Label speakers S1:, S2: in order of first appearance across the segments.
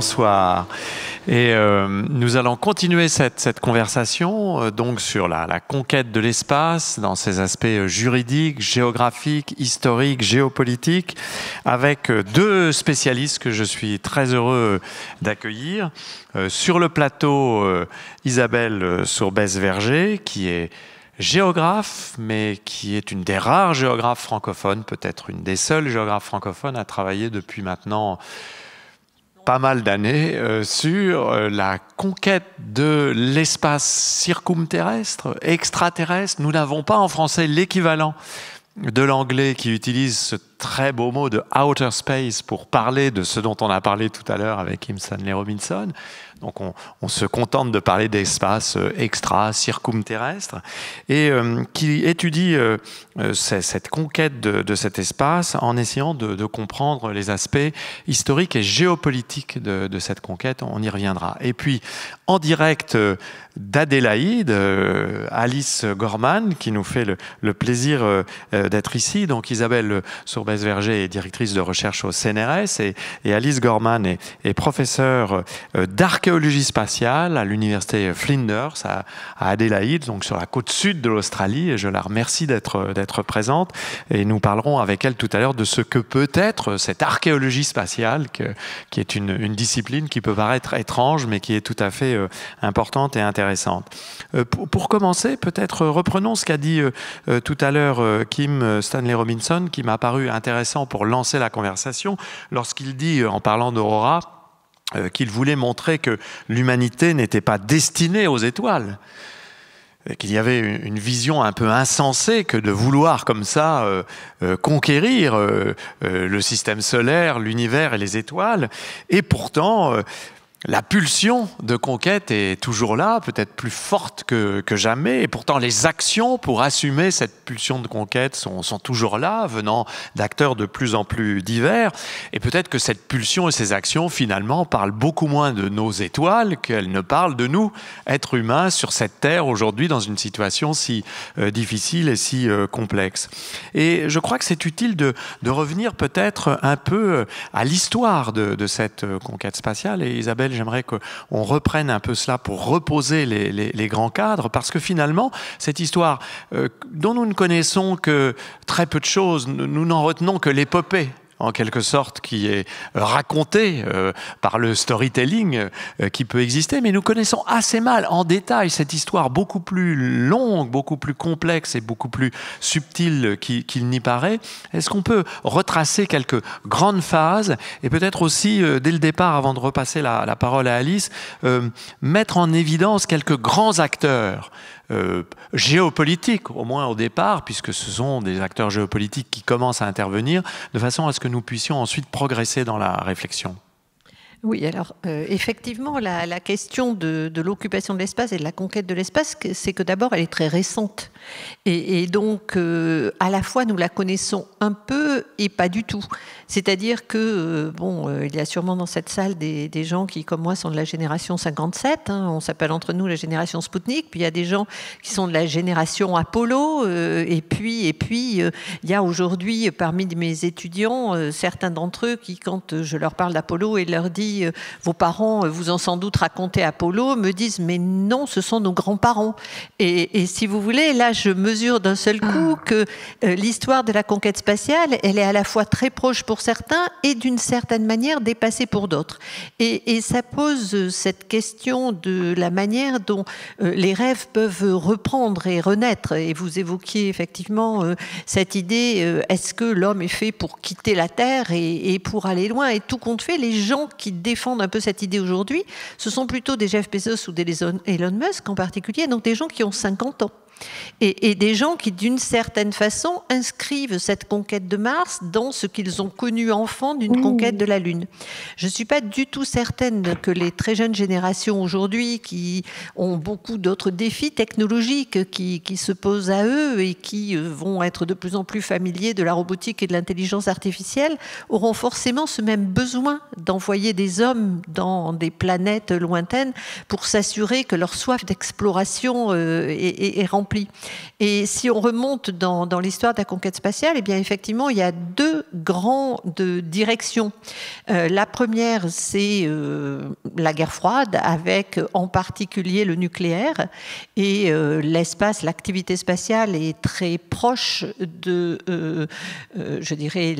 S1: bonsoir. Et nous allons continuer cette conversation donc sur la conquête de l'espace dans ses aspects juridiques, géographiques, historiques, géopolitiques, avec deux spécialistes que je suis très heureux d'accueillir. Sur le plateau, Isabelle Sourbès-Verger, qui est géographe, mais qui est une des rares géographes francophones, peut-être une des seules géographes francophones à travailler depuis maintenant pas mal d'années sur la conquête de l'espace circumterrestre, extraterrestre. Nous n'avons pas en français l'équivalent de l'anglais qui utilise ce très beau mot de outer space pour parler de ce dont on a parlé tout à l'heure avec Kim Stanley Robinson. Donc on se contente de parler d'espace extra-circumterrestre et qui étudie cette conquête de cet espace en essayant de comprendre les aspects historiques et géopolitiques de cette conquête. On y reviendra. Et puis, en direct d'Adélaïde, Alice Gorman, qui nous fait le plaisir d'être ici. Donc Isabelle Sourbès-Verger est directrice de recherche au CNRS et Alice Gorman est professeure d'archéologie spatiale à l'université Flinders à Adélaïde, donc sur la côte sud de l'Australie, et je la remercie d'être présente. Et nous parlerons avec elle tout à l'heure de ce que peut être cette archéologie spatiale, qui est une discipline qui peut paraître étrange, mais qui est tout à fait importante et intéressante. Pour commencer, peut-être reprenons ce qu'a dit tout à l'heure Kim Stanley Robinson, qui m'a paru intéressant pour lancer la conversation, lorsqu'il dit, en parlant d'Aurora, qu'il voulait montrer que l'humanité n'était pas destinée aux étoiles, qu'il y avait une vision un peu insensée que de vouloir comme ça conquérir le système solaire, l'univers et les étoiles. Et pourtant, la pulsion de conquête est toujours là, peut-être plus forte que jamais, et pourtant les actions pour assumer cette pulsion de conquête sont toujours là, venant d'acteurs de plus en plus divers, et peut-être que cette pulsion et ces actions, finalement, parlent beaucoup moins de nos étoiles qu'elles ne parlent de nous, êtres humains, sur cette Terre, aujourd'hui, dans une situation si difficile et si complexe. Et je crois que c'est utile de revenir peut-être un peu à l'histoire de cette conquête spatiale, et Isabelle, j'aimerais qu'on reprenne un peu cela pour reposer les grands cadres, parce que finalement, cette histoire dont nous ne connaissons que très peu de choses, nous n'en retenons que l'épopée, en quelque sorte, qui est racontée par le storytelling qui peut exister, mais nous connaissons assez mal en détail cette histoire beaucoup plus longue, beaucoup plus complexe et beaucoup plus subtile qu'il n'y paraît. Est-ce qu'on peut retracer quelques grandes phases et peut-être aussi, dès le départ, avant de repasser la parole à Alice, mettre en évidence quelques grands acteurs géopolitiques, au moins au départ, puisque ce sont des acteurs géopolitiques qui commencent à intervenir, de façon à ce que nous puissions ensuite progresser dans la réflexion.
S2: Oui, alors effectivement, la question de l'occupation de l'espace et de la conquête de l'espace, c'est que d'abord, elle est très récente. Et donc, à la fois, nous la connaissons un peu et pas du tout. C'est-à-dire que, il y a sûrement dans cette salle des gens qui, comme moi, sont de la génération 57. Hein, on s'appelle entre nous la génération Spoutnik. Puis il y a des gens qui sont de la génération Apollo. Et puis, il y a aujourd'hui, parmi mes étudiants, certains d'entre eux qui, quand je leur parle d'Apollo et leur dis vos parents vous ont sans doute raconté Apollo, me disent mais non, ce sont nos grands-parents. Et si vous voulez, là je mesure d'un seul coup que l'histoire de la conquête spatiale, elle est à la fois très proche pour certains et d'une certaine manière dépassée pour d'autres. Et ça pose cette question de la manière dont les rêves peuvent reprendre et renaître. Et vous évoquiez effectivement cette idée, est-ce que l'homme est fait pour quitter la Terre et pour aller loin? Et tout compte fait, les gens qui défendent un peu cette idée aujourd'hui, ce sont plutôt des Jeff Bezos ou des Elon Musk en particulier, donc des gens qui ont 50 ans. Et des gens qui, d'une certaine façon, inscrivent cette conquête de Mars dans ce qu'ils ont connu enfant d'une conquête de la Lune. Je ne suis pas du tout certaine que les très jeunes générations aujourd'hui, qui ont beaucoup d'autres défis technologiques qui se posent à eux et qui vont être de plus en plus familiers de la robotique et de l'intelligence artificielle, auront forcément ce même besoin d'envoyer des hommes dans des planètes lointaines pour s'assurer que leur soif d'exploration est remplie rempli. Et si on remonte dans l'histoire de la conquête spatiale, eh bien effectivement, il y a deux grandes directions. La première, c'est la guerre froide, avec en particulier le nucléaire. Et l'espace, l'activité spatiale est très proche de, je dirais,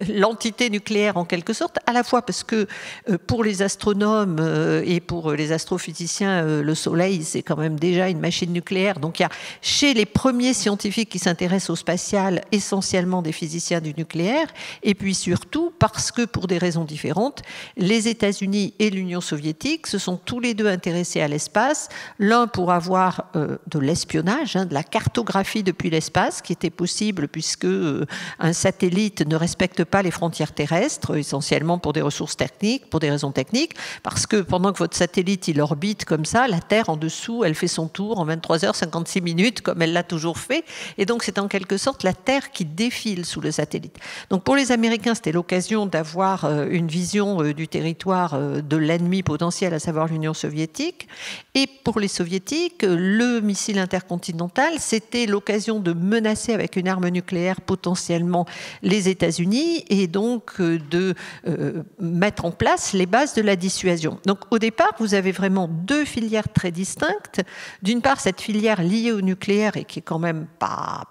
S2: l'entité nucléaire en quelque sorte, à la fois parce que pour les astronomes et pour les astrophysiciens, le Soleil, c'est quand même déjà une machine nucléaire. Donc il y a chez les premiers scientifiques qui s'intéressent au spatial essentiellement des physiciens du nucléaire, et puis surtout parce que pour des raisons différentes, les États-Unis et l'Union soviétique se sont tous les deux intéressés à l'espace, l'un pour avoir de l'espionnage, de la cartographie depuis l'espace, qui était possible puisque un satellite ne respecte pas les frontières terrestres, essentiellement pour des ressources techniques, pour des raisons techniques, parce que pendant que votre satellite il orbite comme ça, la Terre en dessous, elle fait son tour en 23h56 minutes, comme elle l'a toujours fait, et donc c'est en quelque sorte la Terre qui défile sous le satellite. Donc pour les Américains, c'était l'occasion d'avoir une vision du territoire de l'ennemi potentiel, à savoir l'Union soviétique, et pour les Soviétiques, le missile intercontinental, c'était l'occasion de menacer avec une arme nucléaire potentiellement les États-Unis, et donc de mettre en place les bases de la dissuasion. Donc au départ, vous avez vraiment deux filières très distinctes. D'une part, cette filière liée au nucléaire et qui est quand même pas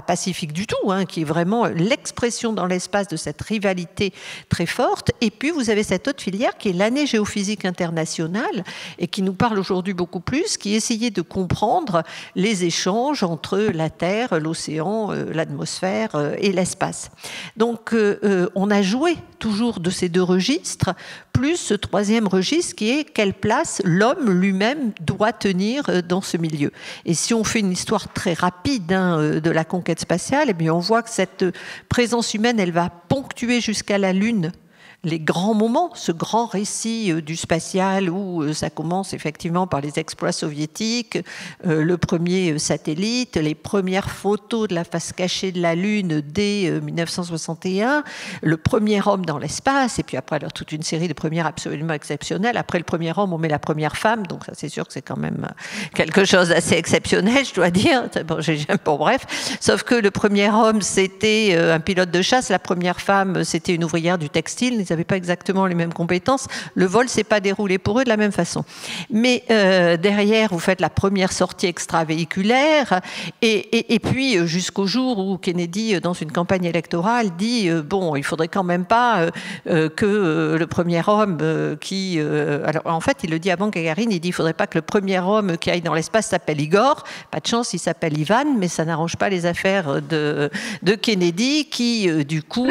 S2: pacifique du tout, qui est vraiment l'expression dans l'espace de cette rivalité très forte. Et puis vous avez cette autre filière qui est l'année géophysique internationale et qui nous parle aujourd'hui beaucoup plus, qui essayait de comprendre les échanges entre la Terre, l'océan, l'atmosphère et l'espace. Donc on a joué toujours de ces deux registres, plus ce troisième registre qui est quelle place l'homme lui-même doit tenir dans ce milieu. Et si on fait une histoire très rapide de la conquête spatiale, eh bien on voit que cette présence humaine, elle va ponctuer jusqu'à la Lune les grands moments, ce grand récit du spatial où ça commence effectivement par les exploits soviétiques, le premier satellite, les premières photos de la face cachée de la Lune dès 1961, le premier homme dans l'espace, et puis après alors, toute une série de premières absolument exceptionnelles. Après le premier homme, on met la première femme, donc ça c'est sûr que c'est quand même quelque chose d'assez exceptionnel, je dois dire. Bon, bref, sauf que le premier homme, c'était un pilote de chasse, la première femme, c'était une ouvrière du textile. Ils n'avaient pas exactement les mêmes compétences. Le vol s'est pas déroulé pour eux de la même façon. Mais derrière, vous faites la première sortie extravéhiculaire et puis jusqu'au jour où Kennedy, dans une campagne électorale, dit bon, il faudrait quand même pas que le premier homme qui... alors en fait, il le dit avant Gagarine, il dit il faudrait pas que le premier homme qui aille dans l'espace s'appelle Igor. Pas de chance, il s'appelle Ivan, mais ça n'arrange pas les affaires de Kennedy qui, du coup,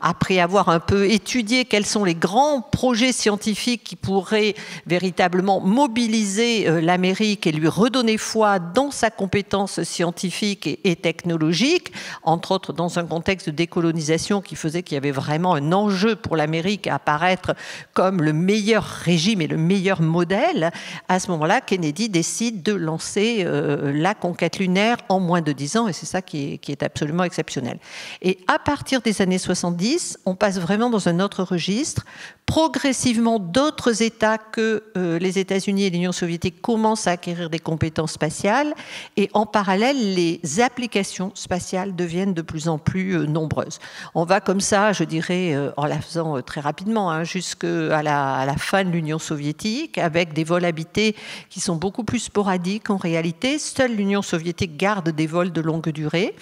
S2: après avoir un peu étudié quels sont les grands projets scientifiques qui pourraient véritablement mobiliser l'Amérique et lui redonner foi dans sa compétence scientifique et technologique, entre autres dans un contexte de décolonisation qui faisait qu'il y avait vraiment un enjeu pour l'Amérique à apparaître comme le meilleur régime et le meilleur modèle. À ce moment-là, Kennedy décide de lancer la conquête lunaire en moins de 10 ans, et c'est ça qui est absolument exceptionnel. Et à partir des années 70, on passe vraiment dans un autre registre. Progressivement, d'autres États que les États-Unis et l'Union soviétique commencent à acquérir des compétences spatiales, et en parallèle, les applications spatiales deviennent de plus en plus nombreuses. On va comme ça, je dirais, en la faisant très rapidement, jusqu'à la fin de l'Union soviétique, avec des vols habités qui sont beaucoup plus sporadiques en réalité. Seule l'Union soviétique garde des vols de longue durée.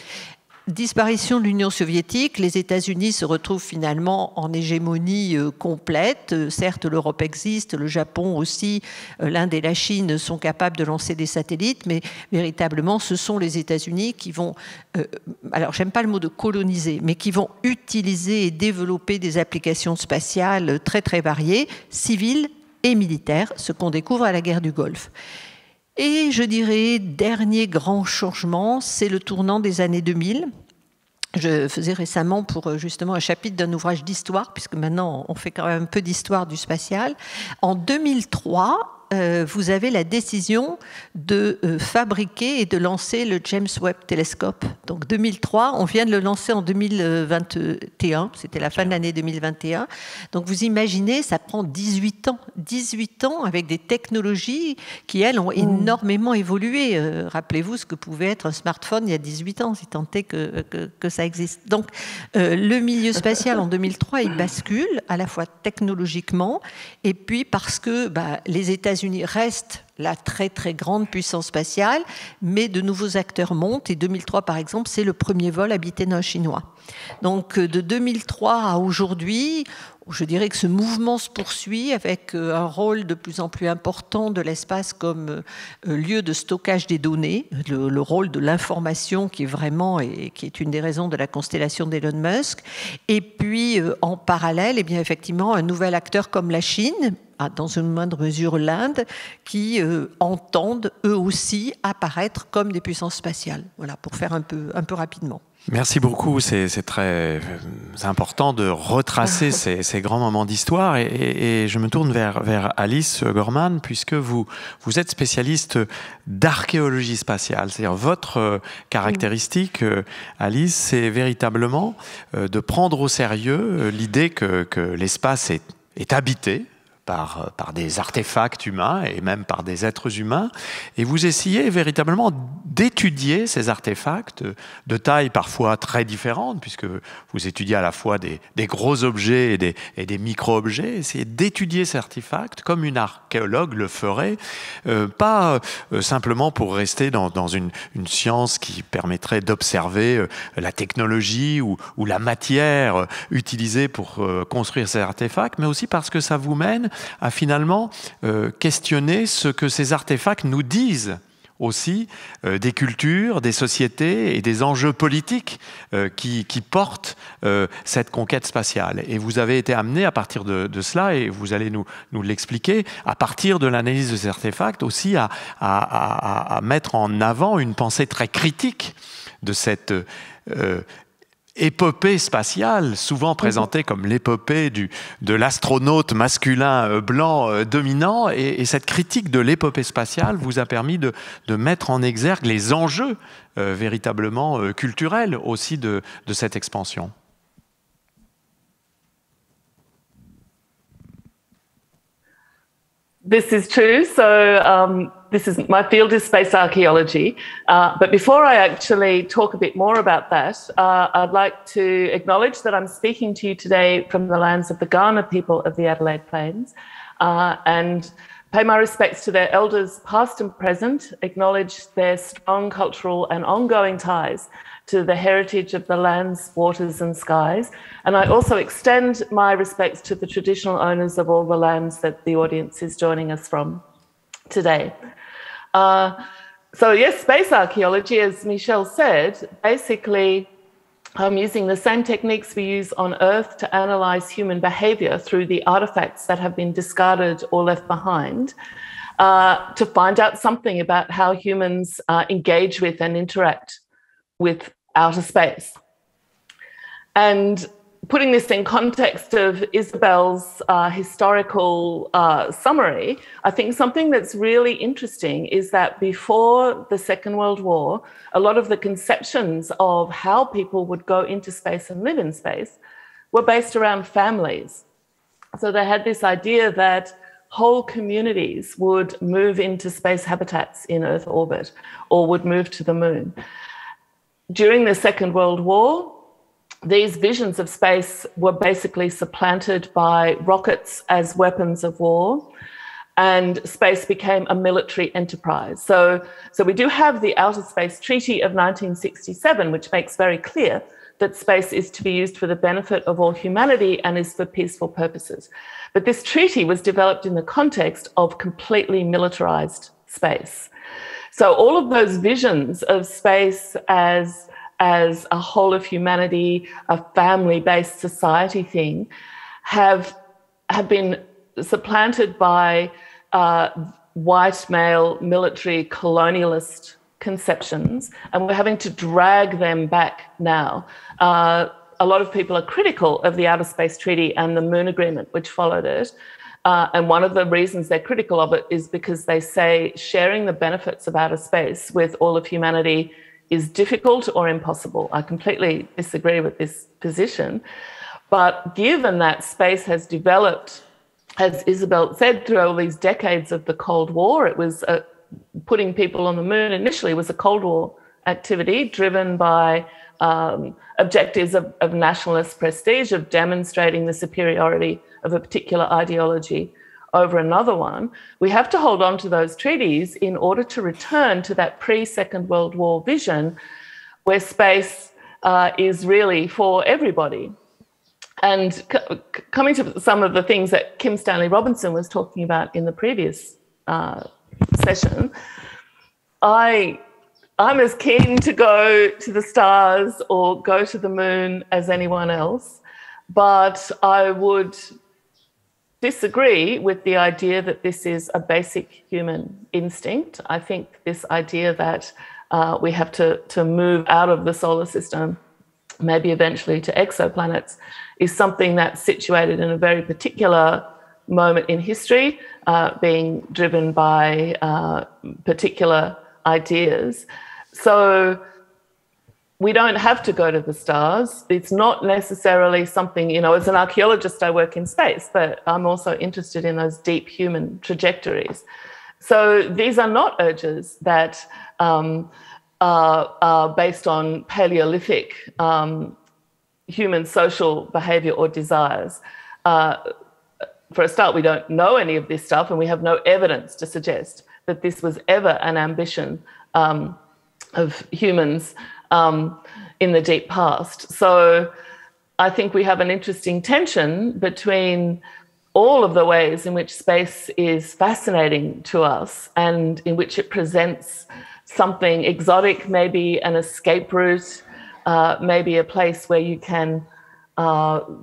S2: Disparition de l'Union soviétique, les États-Unis se retrouvent finalement en hégémonie complète. Certes, l'Europe existe, le Japon aussi, l'Inde et la Chine sont capables de lancer des satellites, mais véritablement, ce sont les États-Unis qui vont, alors j'aime pas le mot de coloniser, mais qui vont utiliser et développer des applications spatiales très très variées, civiles et militaires, ce qu'on découvre à la guerre du Golfe. Et je dirais, dernier grand changement, c'est le tournant des années 2000. Je faisais récemment pour justement un chapitre d'un ouvrage d'histoire, puisque maintenant on fait quand même un peu d'histoire du spatial. En 2003, vous avez la décision de fabriquer et de lancer le James Webb Telescope. Donc 2003, on vient de le lancer en 2021, c'était la fin de l'année 2021. Donc vous imaginez, ça prend 18 ans. 18 ans avec des technologies qui, elles, ont énormément évolué. Rappelez-vous ce que pouvait être un smartphone il y a 18 ans, si tant est que ça existe. Donc le milieu spatial en 2003, il bascule à la fois technologiquement et puis parce que les États-Unis restent la très très grande puissance spatiale, mais de nouveaux acteurs montent. Et 2003, par exemple, c'est le premier vol habité d'un Chinois. Donc de 2003 à aujourd'hui, je dirais que ce mouvement se poursuit avec un rôle de plus en plus important de l'espace comme lieu de stockage des données, le rôle de l'information qui est vraiment et qui est une des raisons de la constellation d'Elon Musk. Et puis en parallèle, eh bien effectivement, un nouvel acteur comme la Chine, dans une moindre mesure l'Inde, qui entendent eux aussi apparaître comme des puissances spatiales. Voilà, pour faire un peu rapidement.
S1: Merci beaucoup, c'est très important de retracer ces grands moments d'histoire et je me tourne vers Alice Gorman puisque vous êtes spécialiste d'archéologie spatiale, c'est-à-dire votre caractéristique, Alice, c'est véritablement de prendre au sérieux l'idée que l'espace est habité par des artefacts humains et même par des êtres humains, et vous essayez véritablement d'étudier ces artefacts de taille parfois très différentes, puisque vous étudiez à la fois des gros objets et des micro-objets, essayez d'étudier ces artefacts comme une archéologue le ferait, pas simplement pour rester dans une science qui permettrait d'observer la technologie ou la matière utilisée pour construire ces artefacts, mais aussi parce que ça vous mène à finalement questionner ce que ces artefacts nous disent aussi des cultures, des sociétés et des enjeux politiques qui portent cette conquête spatiale. Et vous avez été amené à partir de cela, et vous allez nous l'expliquer, à partir de l'analyse de ces artefacts aussi à mettre en avant une pensée très critique de cette épopée spatiale, souvent présentée comme l'épopée de l'astronaute masculin blanc dominant, et cette critique de l'épopée spatiale vous a permis de mettre en exergue les enjeux véritablement culturels aussi de cette expansion.
S3: This is true. So my field is space archaeology. But before I actually talk a bit more about that, I'd like to acknowledge that I'm speaking to you today from the lands of the Kaurna people of the Adelaide Plains, and pay my respects to their elders past and present, acknowledge their strong cultural and ongoing ties to the heritage of the lands, waters and skies. And I also extend my respects to the traditional owners of all the lands that the audience is joining us from today. So yes, space archaeology, as Michelle said, basically using the same techniques we use on Earth to analyze human behavior through the artifacts that have been discarded or left behind, to find out something about how humans engage with and interact with outer space. And putting this in context of Isabel's historical summary, I think something that's really interesting is that before the Second World War, a lot of the conceptions of how people would go into space and live in space were based around families. So they had this idea that whole communities would move into space habitats in Earth orbit or would move to the moon. During the Second World War, these visions of space were basically supplanted by rockets as weapons of war, and space became a military enterprise. So we do have the Outer Space Treaty of 1967, which makes very clear that space is to be used for the benefit of all humanity and is for peaceful purposes. But this treaty was developed in the context of completely militarized space. So all of those visions of space as a whole of humanity, a family-based society thing, have been supplanted by white male military colonialist conceptions, and we're having to drag them back now. A lot of people are critical of the Outer Space Treaty and the Moon Agreement, which followed it. And one of the reasons they're critical of it is because they say sharing the benefits of outer space with all of humanity is difficult or impossible. I completely disagree with this position. But given that space has developed, as Isabel said, through all these decades of the Cold War, it was putting people on the moon initially was a Cold War activity driven by objectives of nationalist prestige, of demonstrating the superiority of a particular ideology over another one. We have to hold on to those treaties in order to return to that pre-Second World War vision where space is really for everybody. And coming to some of the things that Kim Stanley Robinson was talking about in the previous session, I'm as keen to go to the stars or go to the moon as anyone else, but I would disagree with the idea that this is a basic human instinct. I think this idea that we have to move out of the solar system, maybe eventually to exoplanets, is something that's situated in a very particular moment in history, being driven by particular ideas. So we don't have to go to the stars. It's not necessarily something, you know, as an archaeologist, I work in space, but I'm also interested in those deep human trajectories. So these are not urges that are based on Paleolithic human social behavior or desires. For a start, we don't know any of this stuff, and we have no evidence to suggest that this was ever an ambition of humans in the deep past. So I think we have an interesting tension between all of the ways in which space is fascinating to us and in which it presents something exotic, maybe an escape route, maybe a place where you can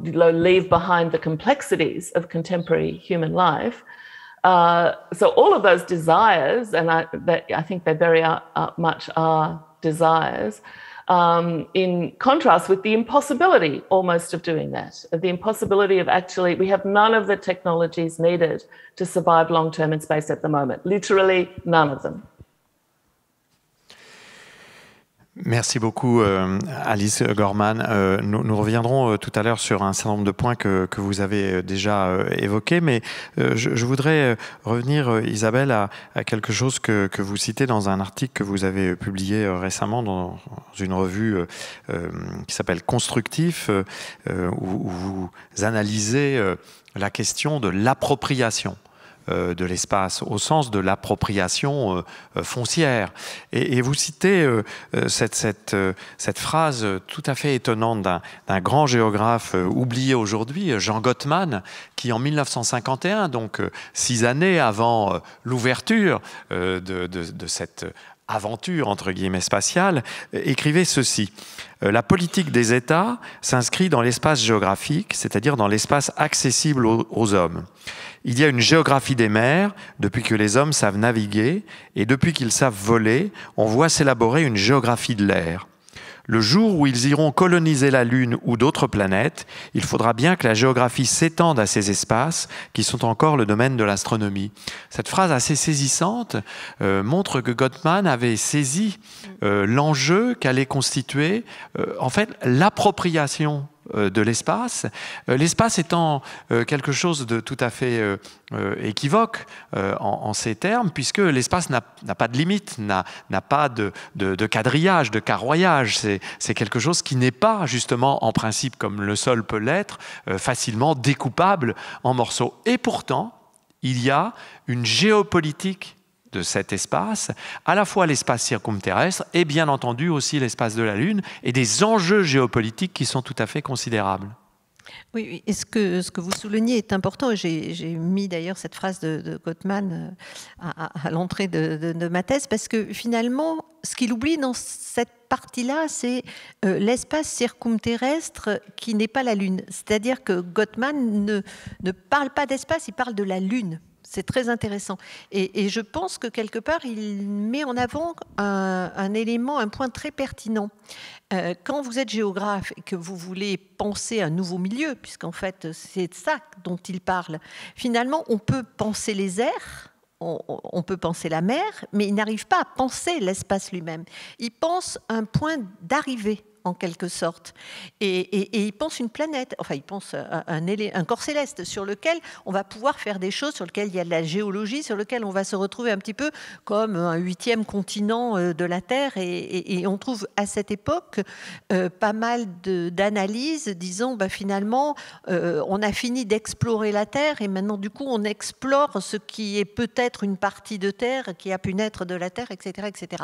S3: leave behind the complexities of contemporary human life. So all of those desires, and I think they very much are desires, in contrast with the impossibility almost of doing that, of the impossibility of actually, we have none of the technologies needed to survive long-term in space at the moment, literally none of them.
S1: Merci beaucoup, Alice Gorman. Nous reviendrons tout à l'heure sur un certain nombre de points que vous avez déjà évoqués, mais je voudrais revenir, Isabelle, à quelque chose que vous citez dans un article que vous avez publié récemment dans une revue qui s'appelle Constructif, où vous analysez la question de l'appropriation de l'espace, au sens de l'appropriation foncière. Et vous citez cette phrase tout à fait étonnante d'un grand géographe oublié aujourd'hui, Jean Gottman, qui en 1951, donc 6 années avant l'ouverture de cette aventure, entre guillemets, spatiale, écrivait ceci. La politique des États s'inscrit dans l'espace géographique, c'est-à-dire dans l'espace accessible aux hommes. Il y a une géographie des mers, depuis que les hommes savent naviguer, et depuis qu'ils savent voler, on voit s'élaborer une géographie de l'air. Le jour où ils iront coloniser la Lune ou d'autres planètes, il faudra bien que la géographie s'étende à ces espaces qui sont encore le domaine de l'astronomie. Cette phrase assez saisissante montre que Gottman avait saisi l'enjeu qu'allait constituer en fait l'appropriation de l'espace, l'espace étant quelque chose de tout à fait équivoque en ces termes, puisque l'espace n'a pas de limite, n'a pas de quadrillage, de carroyage. C'est quelque chose qui n'est pas, justement, en principe, comme le sol peut l'être, facilement découpable en morceaux. Et pourtant, il y a une géopolitique de cet espace, à la fois l'espace circumterrestre et bien entendu aussi l'espace de la Lune, et des enjeux géopolitiques qui sont tout à fait considérables.
S2: Oui, et ce que vous soulignez est important. J'ai mis d'ailleurs cette phrase de Gottman à l'entrée de ma thèse, parce que finalement, ce qu'il oublie dans cette partie-là, c'est l'espace circumterrestre qui n'est pas la Lune. C'est-à-dire que Gottman ne parle pas d'espace, il parle de la Lune. C'est très intéressant. Et je pense que quelque part, il met en avant un élément, un point très pertinent. Quand vous êtes géographe et que vous voulez penser un nouveau milieu, puisqu'en fait, c'est de ça dont il parle, finalement, on peut penser les airs, on peut penser la mer, mais il n'arrive pas à penser l'espace lui-même. Il pense un point d'arrivée, en quelque sorte. Et il pense une planète, enfin il pense un corps céleste sur lequel on va pouvoir faire des choses, sur lequel il y a de la géologie, sur lequel on va se retrouver un petit peu comme un 8e continent de la Terre. Et on trouve à cette époque pas mal d'analyses disant finalement on a fini d'explorer la Terre et maintenant du coup on explore ce qui est peut-être une partie de Terre qui a pu naître de la Terre, etc. etc.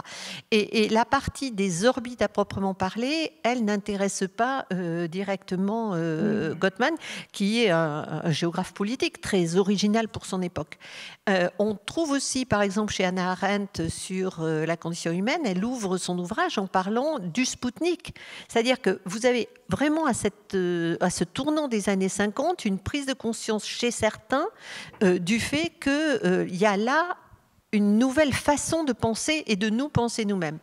S2: Et la partie des orbites à proprement parler, elle n'intéresse pas directement Gottman, qui est un géographe politique très original pour son époque. On trouve aussi, par exemple, chez Hannah Arendt sur la condition humaine, elle ouvre son ouvrage en parlant du Spoutnik. C'est-à-dire que vous avez vraiment à ce tournant des années 50 une prise de conscience chez certains du fait qu'il y a là une nouvelle façon de penser et de nous penser nous-mêmes.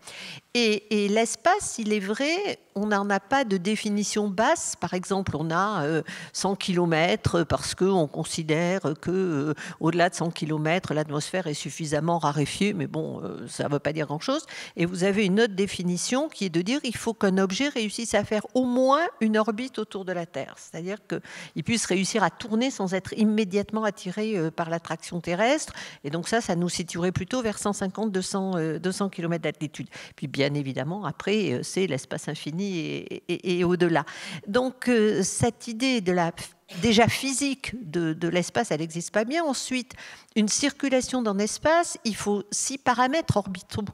S2: Et l'espace, il est vrai, on n'en a pas de définition basse. Par exemple, on a 100 km parce qu'on considère qu'au-delà de 100 km, l'atmosphère est suffisamment raréfiée, mais bon, ça ne veut pas dire grand-chose. Et vous avez une autre définition qui est de dire qu'il faut qu'un objet réussisse à faire au moins une orbite autour de la Terre. C'est-à-dire qu'il puisse réussir à tourner sans être immédiatement attiré par l'attraction terrestre. Et donc ça nous situerait plutôt vers 150-200 km d'altitude. Puis bien évidemment, après, c'est l'espace infini et au-delà. Donc, cette idée de la déjà physique de l'espace, elle n'existe pas bien. Ensuite, une circulation dans l'espace, il faut 6 paramètres orbitaux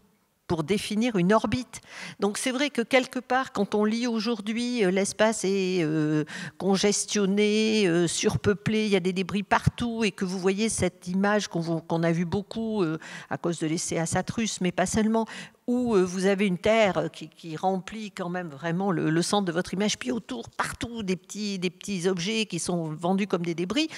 S2: pour définir une orbite. Donc c'est vrai que quelque part, quand on lit aujourd'hui l'espace est congestionné, surpeuplé, il y a des débris partout, et que vous voyez cette image qu'on a vu beaucoup à cause de l'essai Assatrus, mais pas seulement, où vous avez une Terre qui remplit quand même vraiment le centre de votre image, puis autour, partout, des petits objets qui sont vendus comme des débris.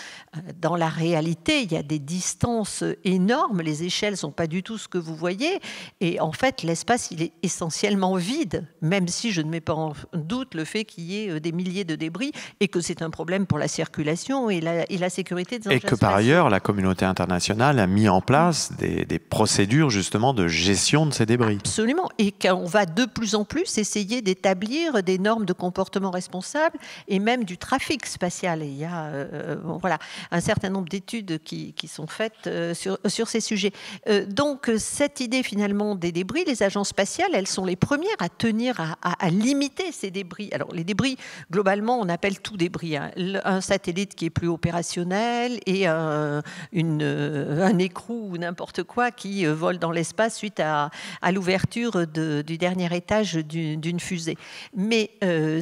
S2: Dans la réalité, il y a des distances énormes, les échelles ne sont pas du tout ce que vous voyez, et en fait, l'espace, il est essentiellement vide, même si je ne mets pas en doute le fait qu'il y ait des milliers de débris, et que c'est un problème pour la circulation et la sécurité des engins spatiaux.
S1: Et que par ailleurs, la communauté internationale a mis en place des procédures justement de gestion de ces débris.
S2: Absolument, et qu'on va de plus en plus essayer d'établir des normes de comportement responsable et même du trafic spatial. Et il y a voilà, un certain nombre d'études qui sont faites sur ces sujets. Donc cette idée finalement des débris, les agences spatiales, elles sont les premières à tenir à limiter ces débris. Alors les débris, globalement, on appelle tout débris. Hein. Un satellite qui est plus opérationnel et un écrou ou n'importe quoi qui vole dans l'espace suite à l'ouverture du dernier étage d'une fusée. Mais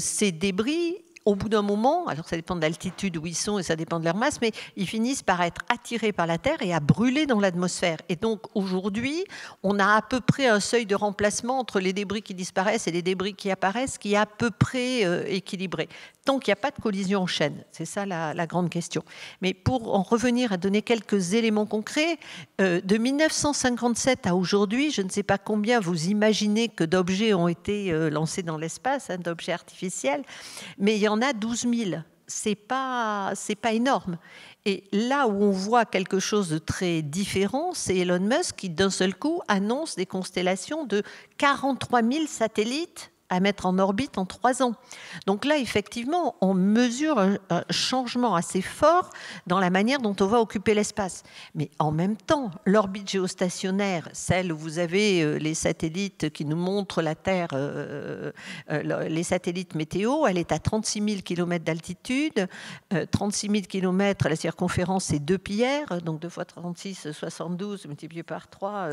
S2: ces débris, au bout d'un moment, alors ça dépend de l'altitude où ils sont et ça dépend de leur masse, mais ils finissent par être attirés par la Terre et à brûler dans l'atmosphère. Et donc aujourd'hui, on a à peu près un seuil de remplacement entre les débris qui disparaissent et les débris qui apparaissent qui est à peu près équilibré. Tant qu'il n'y a pas de collision en chaîne, c'est ça la grande question. Mais pour en revenir à donner quelques éléments concrets, de 1957 à aujourd'hui, je ne sais pas combien vous imaginez que d'objets ont été lancés dans l'espace, hein, d'objets artificiels, mais il y en a 12 000. C'est pas énorme. Et là où on voit quelque chose de très différent, c'est Elon Musk qui, d'un seul coup, annonce des constellations de 43 000 satellites à mettre en orbite en 3 ans. Donc là, effectivement, on mesure un changement assez fort dans la manière dont on va occuper l'espace. Mais en même temps, l'orbite géostationnaire, celle où vous avez les satellites qui nous montrent la Terre, les satellites météo, elle est à 36 000 km d'altitude. 36 000 km, la circonférence, c'est 2 pierres, donc 2 fois 36, 72, multiplié par 3,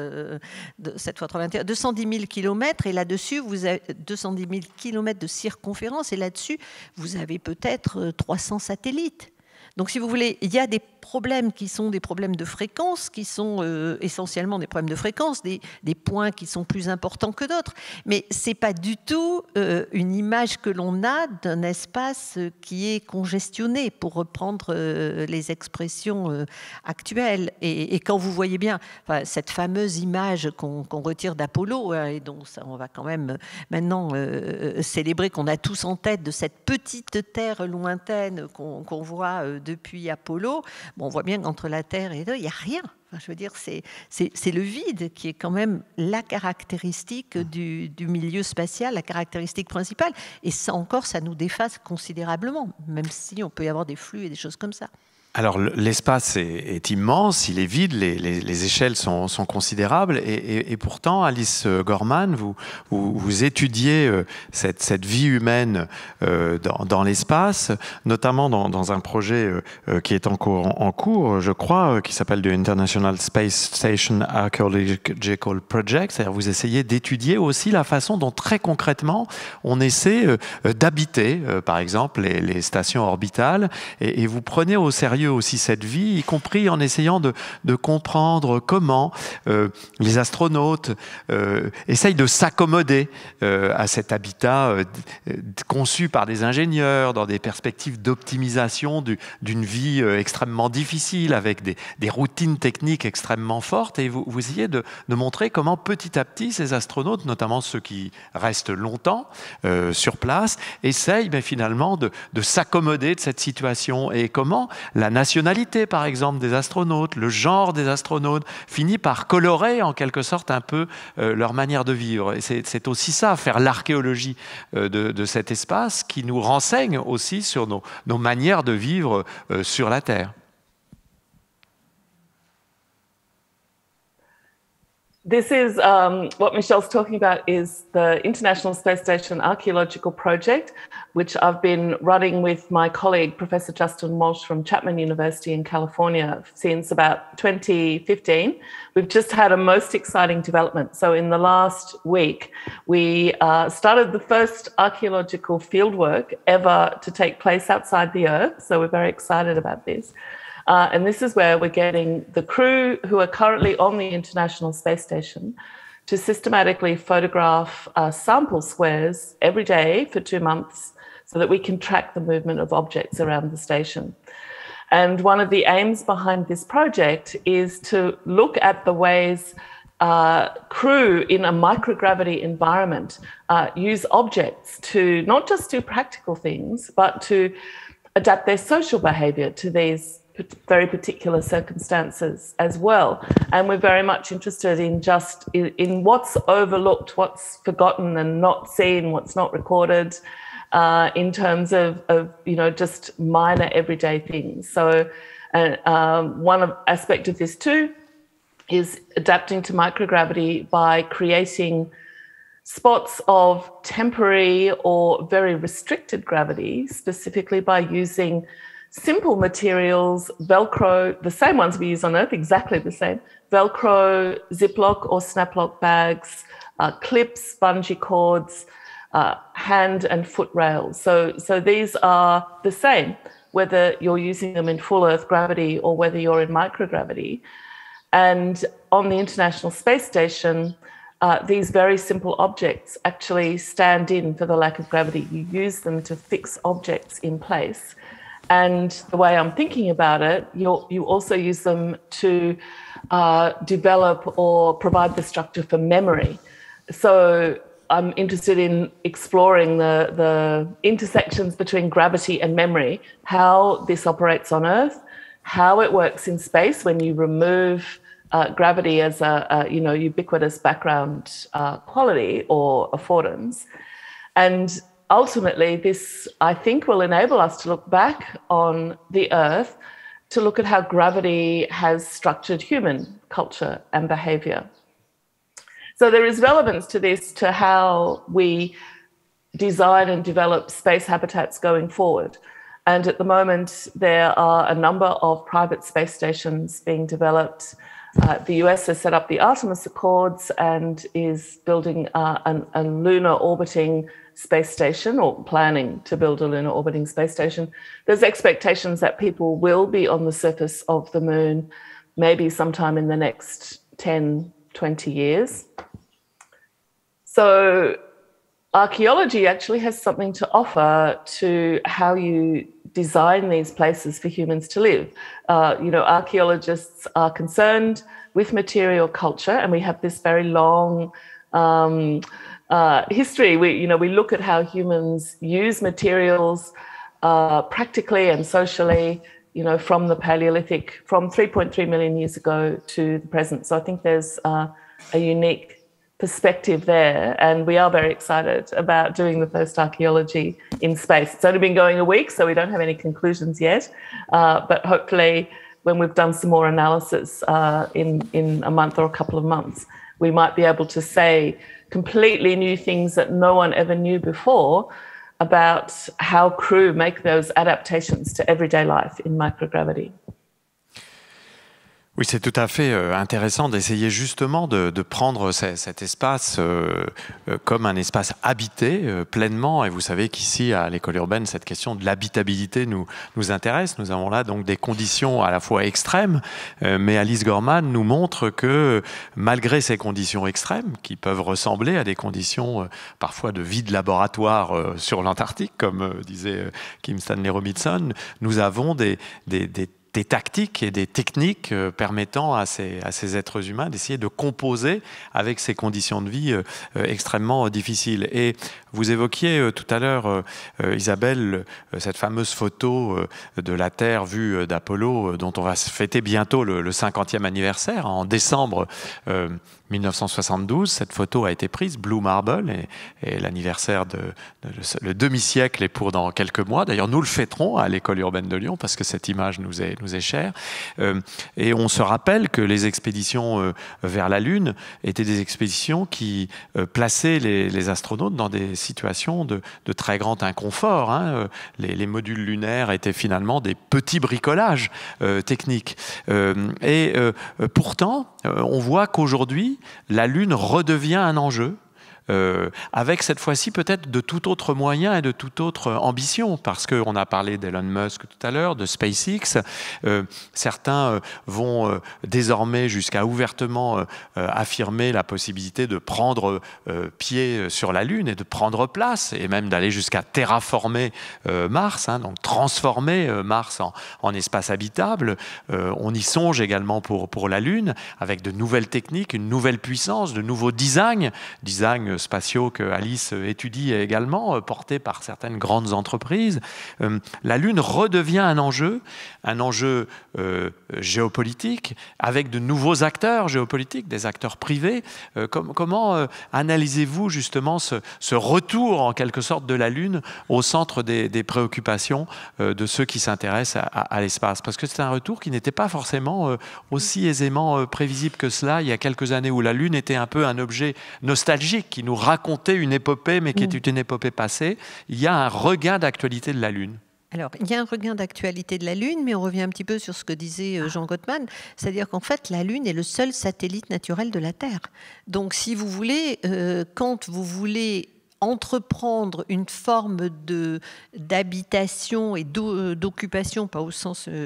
S2: 7 fois 3, 21, 210 000 km. Et là-dessus, vous avez 210 000 km de circonférence, et là-dessus, vous avez peut-être 300 satellites. Donc, si vous voulez, il y a des problèmes qui sont des problèmes de fréquence, qui sont essentiellement des problèmes de fréquence, des points qui sont plus importants que d'autres. Mais ce n'est pas du tout une image que l'on a d'un espace qui est congestionné, pour reprendre les expressions actuelles. Et quand vous voyez bien cette fameuse image qu'on retire d'Apollo, et dont ça, on va quand même maintenant célébrer, qu'on a tous en tête, de cette petite terre lointaine qu'on voit depuis Apollo, bon, on voit bien qu'entre la Terre et eux, il n'y a rien. Enfin, je veux dire, c'est le vide qui est quand même la caractéristique du milieu spatial, la caractéristique principale. Et ça encore, ça nous déphase considérablement, même si on peut y avoir des flux et des choses comme ça.
S1: Alors l'espace est immense, il est vide, les échelles sont considérables et pourtant, Alice Gorman, vous étudiez cette vie humaine dans l'espace, notamment dans un projet qui est en cours, je crois, qui s'appelle the International Space Station Archaeological Project. C'est-à-dire vous essayez d'étudier aussi la façon dont très concrètement on essaie d'habiter, par exemple, les stations orbitales et vous prenez au sérieux aussi cette vie, y compris en essayant de comprendre comment les astronautes essayent de s'accommoder à cet habitat conçu par des ingénieurs dans des perspectives d'optimisation d'une vie extrêmement difficile, avec des routines techniques extrêmement fortes. Et vous essayez de montrer comment petit à petit ces astronautes, notamment ceux qui restent longtemps sur place, essayent finalement de s'accommoder de cette situation et comment la nationalité, par exemple, des astronautes, le genre des astronautes, finit par colorer en quelque sorte un peu leur manière de vivre. Et c'est aussi ça, faire l'archéologie de cet espace qui nous renseigne aussi sur nos manières de vivre sur la Terre.
S3: This is what Michelle's talking about is the International Space Station Archaeological Project, which I've been running with my colleague, Professor Justin Walsh from Chapman University in California since about 2015. We've just had a most exciting development. So in the last week, we started the first archaeological fieldwork ever to take place outside the Earth. So we're very excited about this. And this is where we're getting the crew who are currently on the International Space Station to systematically photograph sample squares every day for 2 months so that we can track the movement of objects around the station. And one of the aims behind this project is to look at the ways crew in a microgravity environment use objects to not just do practical things, but to adapt their social behavior to these very particular circumstances as well. And we're very much interested in just in what's overlooked, what's forgotten and not seen, what's not recorded in terms of just minor everyday things. So one aspect of this too is adapting to microgravity by creating spots of temporary or very restricted gravity, specifically by using simple materials, Velcro, the same ones we use on Earth, exactly the same, Velcro, Ziploc or Snaploc bags, clips, bungee cords, hand and foot rails. So these are the same, whether you're using them in full Earth gravity or whether you're in microgravity. And on the International Space Station, these very simple objects actually stand in for the lack of gravity. You use them to fix objects in place. And the way I'm thinking about it, you also use them to develop or provide the structure for memory. So I'm interested in exploring the intersections between gravity and memory, how this operates on Earth, how it works in space when you remove gravity as a ubiquitous background quality or affordance. And ultimately, this, I think, will enable us to look back on the Earth to look at how gravity has structured human culture and behavior. So there is relevance to this to how we design and develop space habitats going forward. And at the moment, there are a number of private space stations being developed The US has set up the Artemis Accords and is building a lunar orbiting space station, or planning to build a lunar orbiting space station. There's expectations that people will be on the surface of the moon maybe sometime in the next 10, 20 years. So archaeology actually has something to offer to how you design these places for humans to live. Archaeologists are concerned with material culture, and we have this very long history. We look at how humans use materials practically and socially, from the Paleolithic, from 3.3 million years ago to the present. So I think there's a unique perspective there, and we are very excited about doing the first archaeology in space. It's only been going a week, so we don't have any conclusions yet, but hopefully when we've done some more analysis in a month or a couple of months, we might be able to say completely new things that no one ever knew before about how crew make those adaptations to everyday life in microgravity.
S1: Oui, c'est tout à fait intéressant d'essayer justement de prendre cet espace comme un espace habité pleinement. Et vous savez qu'ici, à l'école urbaine, cette question de l'habitabilité nous intéresse. Nous avons là donc des conditions à la fois extrêmes, mais Alice Gorman nous montre que malgré ces conditions extrêmes, qui peuvent ressembler à des conditions parfois de vie de laboratoire sur l'Antarctique, comme disait Kim Stanley Robinson, nous avons des tactiques et des techniques permettant à ces êtres humains d'essayer de composer avec ces conditions de vie extrêmement difficiles. Et vous évoquiez tout à l'heure, Isabelle, cette fameuse photo de la Terre vue d'Apollo, dont on va fêter bientôt le 50e anniversaire, en décembre 1972. Cette photo a été prise, Blue Marble, et l'anniversaire le demi-siècle est pour dans quelques mois. D'ailleurs, nous le fêterons à l'école urbaine de Lyon parce que cette image nous est chère. Et on se rappelle que les expéditions vers la Lune étaient des expéditions qui plaçaient les astronautes dans des situations de très grand inconfort. Hein. Les modules lunaires étaient finalement des petits bricolages techniques. Pourtant, on voit qu'aujourd'hui, la Lune redevient un enjeu. Avec cette fois-ci peut-être de tout autre moyen et de toute autre ambition, parce qu'on a parlé d'Elon Musk tout à l'heure, de SpaceX. Certains vont désormais jusqu'à ouvertement affirmer la possibilité de prendre pied sur la Lune et de prendre place, et même d'aller jusqu'à terraformer Mars, hein, donc transformer Mars en espace habitable. On y songe également pour la Lune, avec de nouvelles techniques, une nouvelle puissance, de nouveaux designs spatiaux que Alice étudie également, portés par certaines grandes entreprises. La Lune redevient un enjeu géopolitique, avec de nouveaux acteurs géopolitiques, des acteurs privés. Comment analysez-vous justement ce retour en quelque sorte de la Lune au centre des préoccupations de ceux qui s'intéressent à l'espace? Parce que c'est un retour qui n'était pas forcément aussi aisément prévisible que cela il y a quelques années, où la Lune était un peu un objet nostalgique qui nous racontait une épopée, mais qui était une épopée passée. Il y a un regain d'actualité de la Lune.
S2: Alors, il y a un regain d'actualité de la Lune, mais on revient un petit peu sur ce que disait Jean Gottman, c'est-à-dire qu'en fait, la Lune est le seul satellite naturel de la Terre. Donc, si vous voulez, quand vous voulez entreprendre une forme d'habitation et d'occupation, pas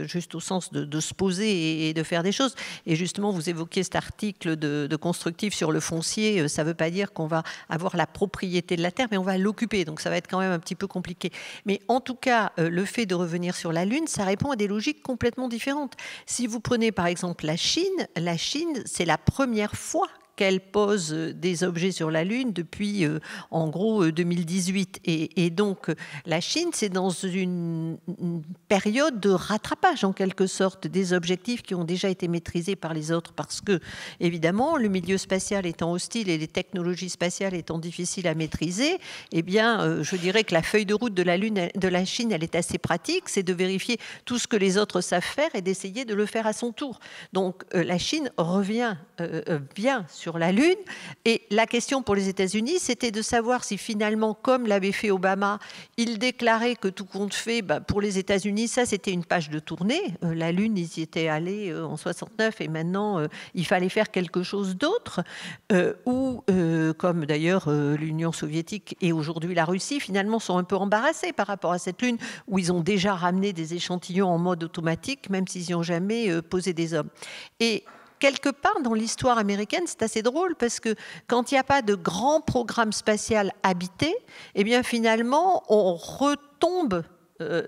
S2: juste au sens de se poser et de faire des choses. Et justement, vous évoquiez cet article de Constructif sur le foncier. Ça ne veut pas dire qu'on va avoir la propriété de la terre, mais on va l'occuper. Donc ça va être quand même un petit peu compliqué. Mais en tout cas, le fait de revenir sur la Lune, ça répond à des logiques complètement différentes. Si vous prenez par exemple la Chine, c'est la première fois qu'elle pose des objets sur la Lune depuis, en gros, 2018. Et donc, la Chine, c'est dans une période de rattrapage, en quelque sorte, des objectifs qui ont déjà été maîtrisés par les autres, parce que, évidemment, le milieu spatial étant hostile et les technologies spatiales étant difficiles à maîtriser, eh bien, je dirais que la feuille de route de la Chine, elle est assez pratique, c'est de vérifier tout ce que les autres savent faire et d'essayer de le faire à son tour. Donc, la Chine revient bien sur sur la Lune. Et la question pour les États-Unis, c'était de savoir si finalement, comme l'avait fait Obama, il déclarait que tout compte fait, pour les États-Unis, ça c'était une page de tournée. La Lune, ils y étaient allés en 69 et maintenant il fallait faire quelque chose d'autre. Ou, comme d'ailleurs l'Union soviétique et aujourd'hui la Russie, finalement sont un peu embarrassés par rapport à cette Lune où ils ont déjà ramené des échantillons en mode automatique, même s'ils n'y ont jamais posé des hommes. Et quelque part dans l'histoire américaine, c'est assez drôle parce que quand il n'y a pas de grand programme spatial habité, eh bien finalement, on retombe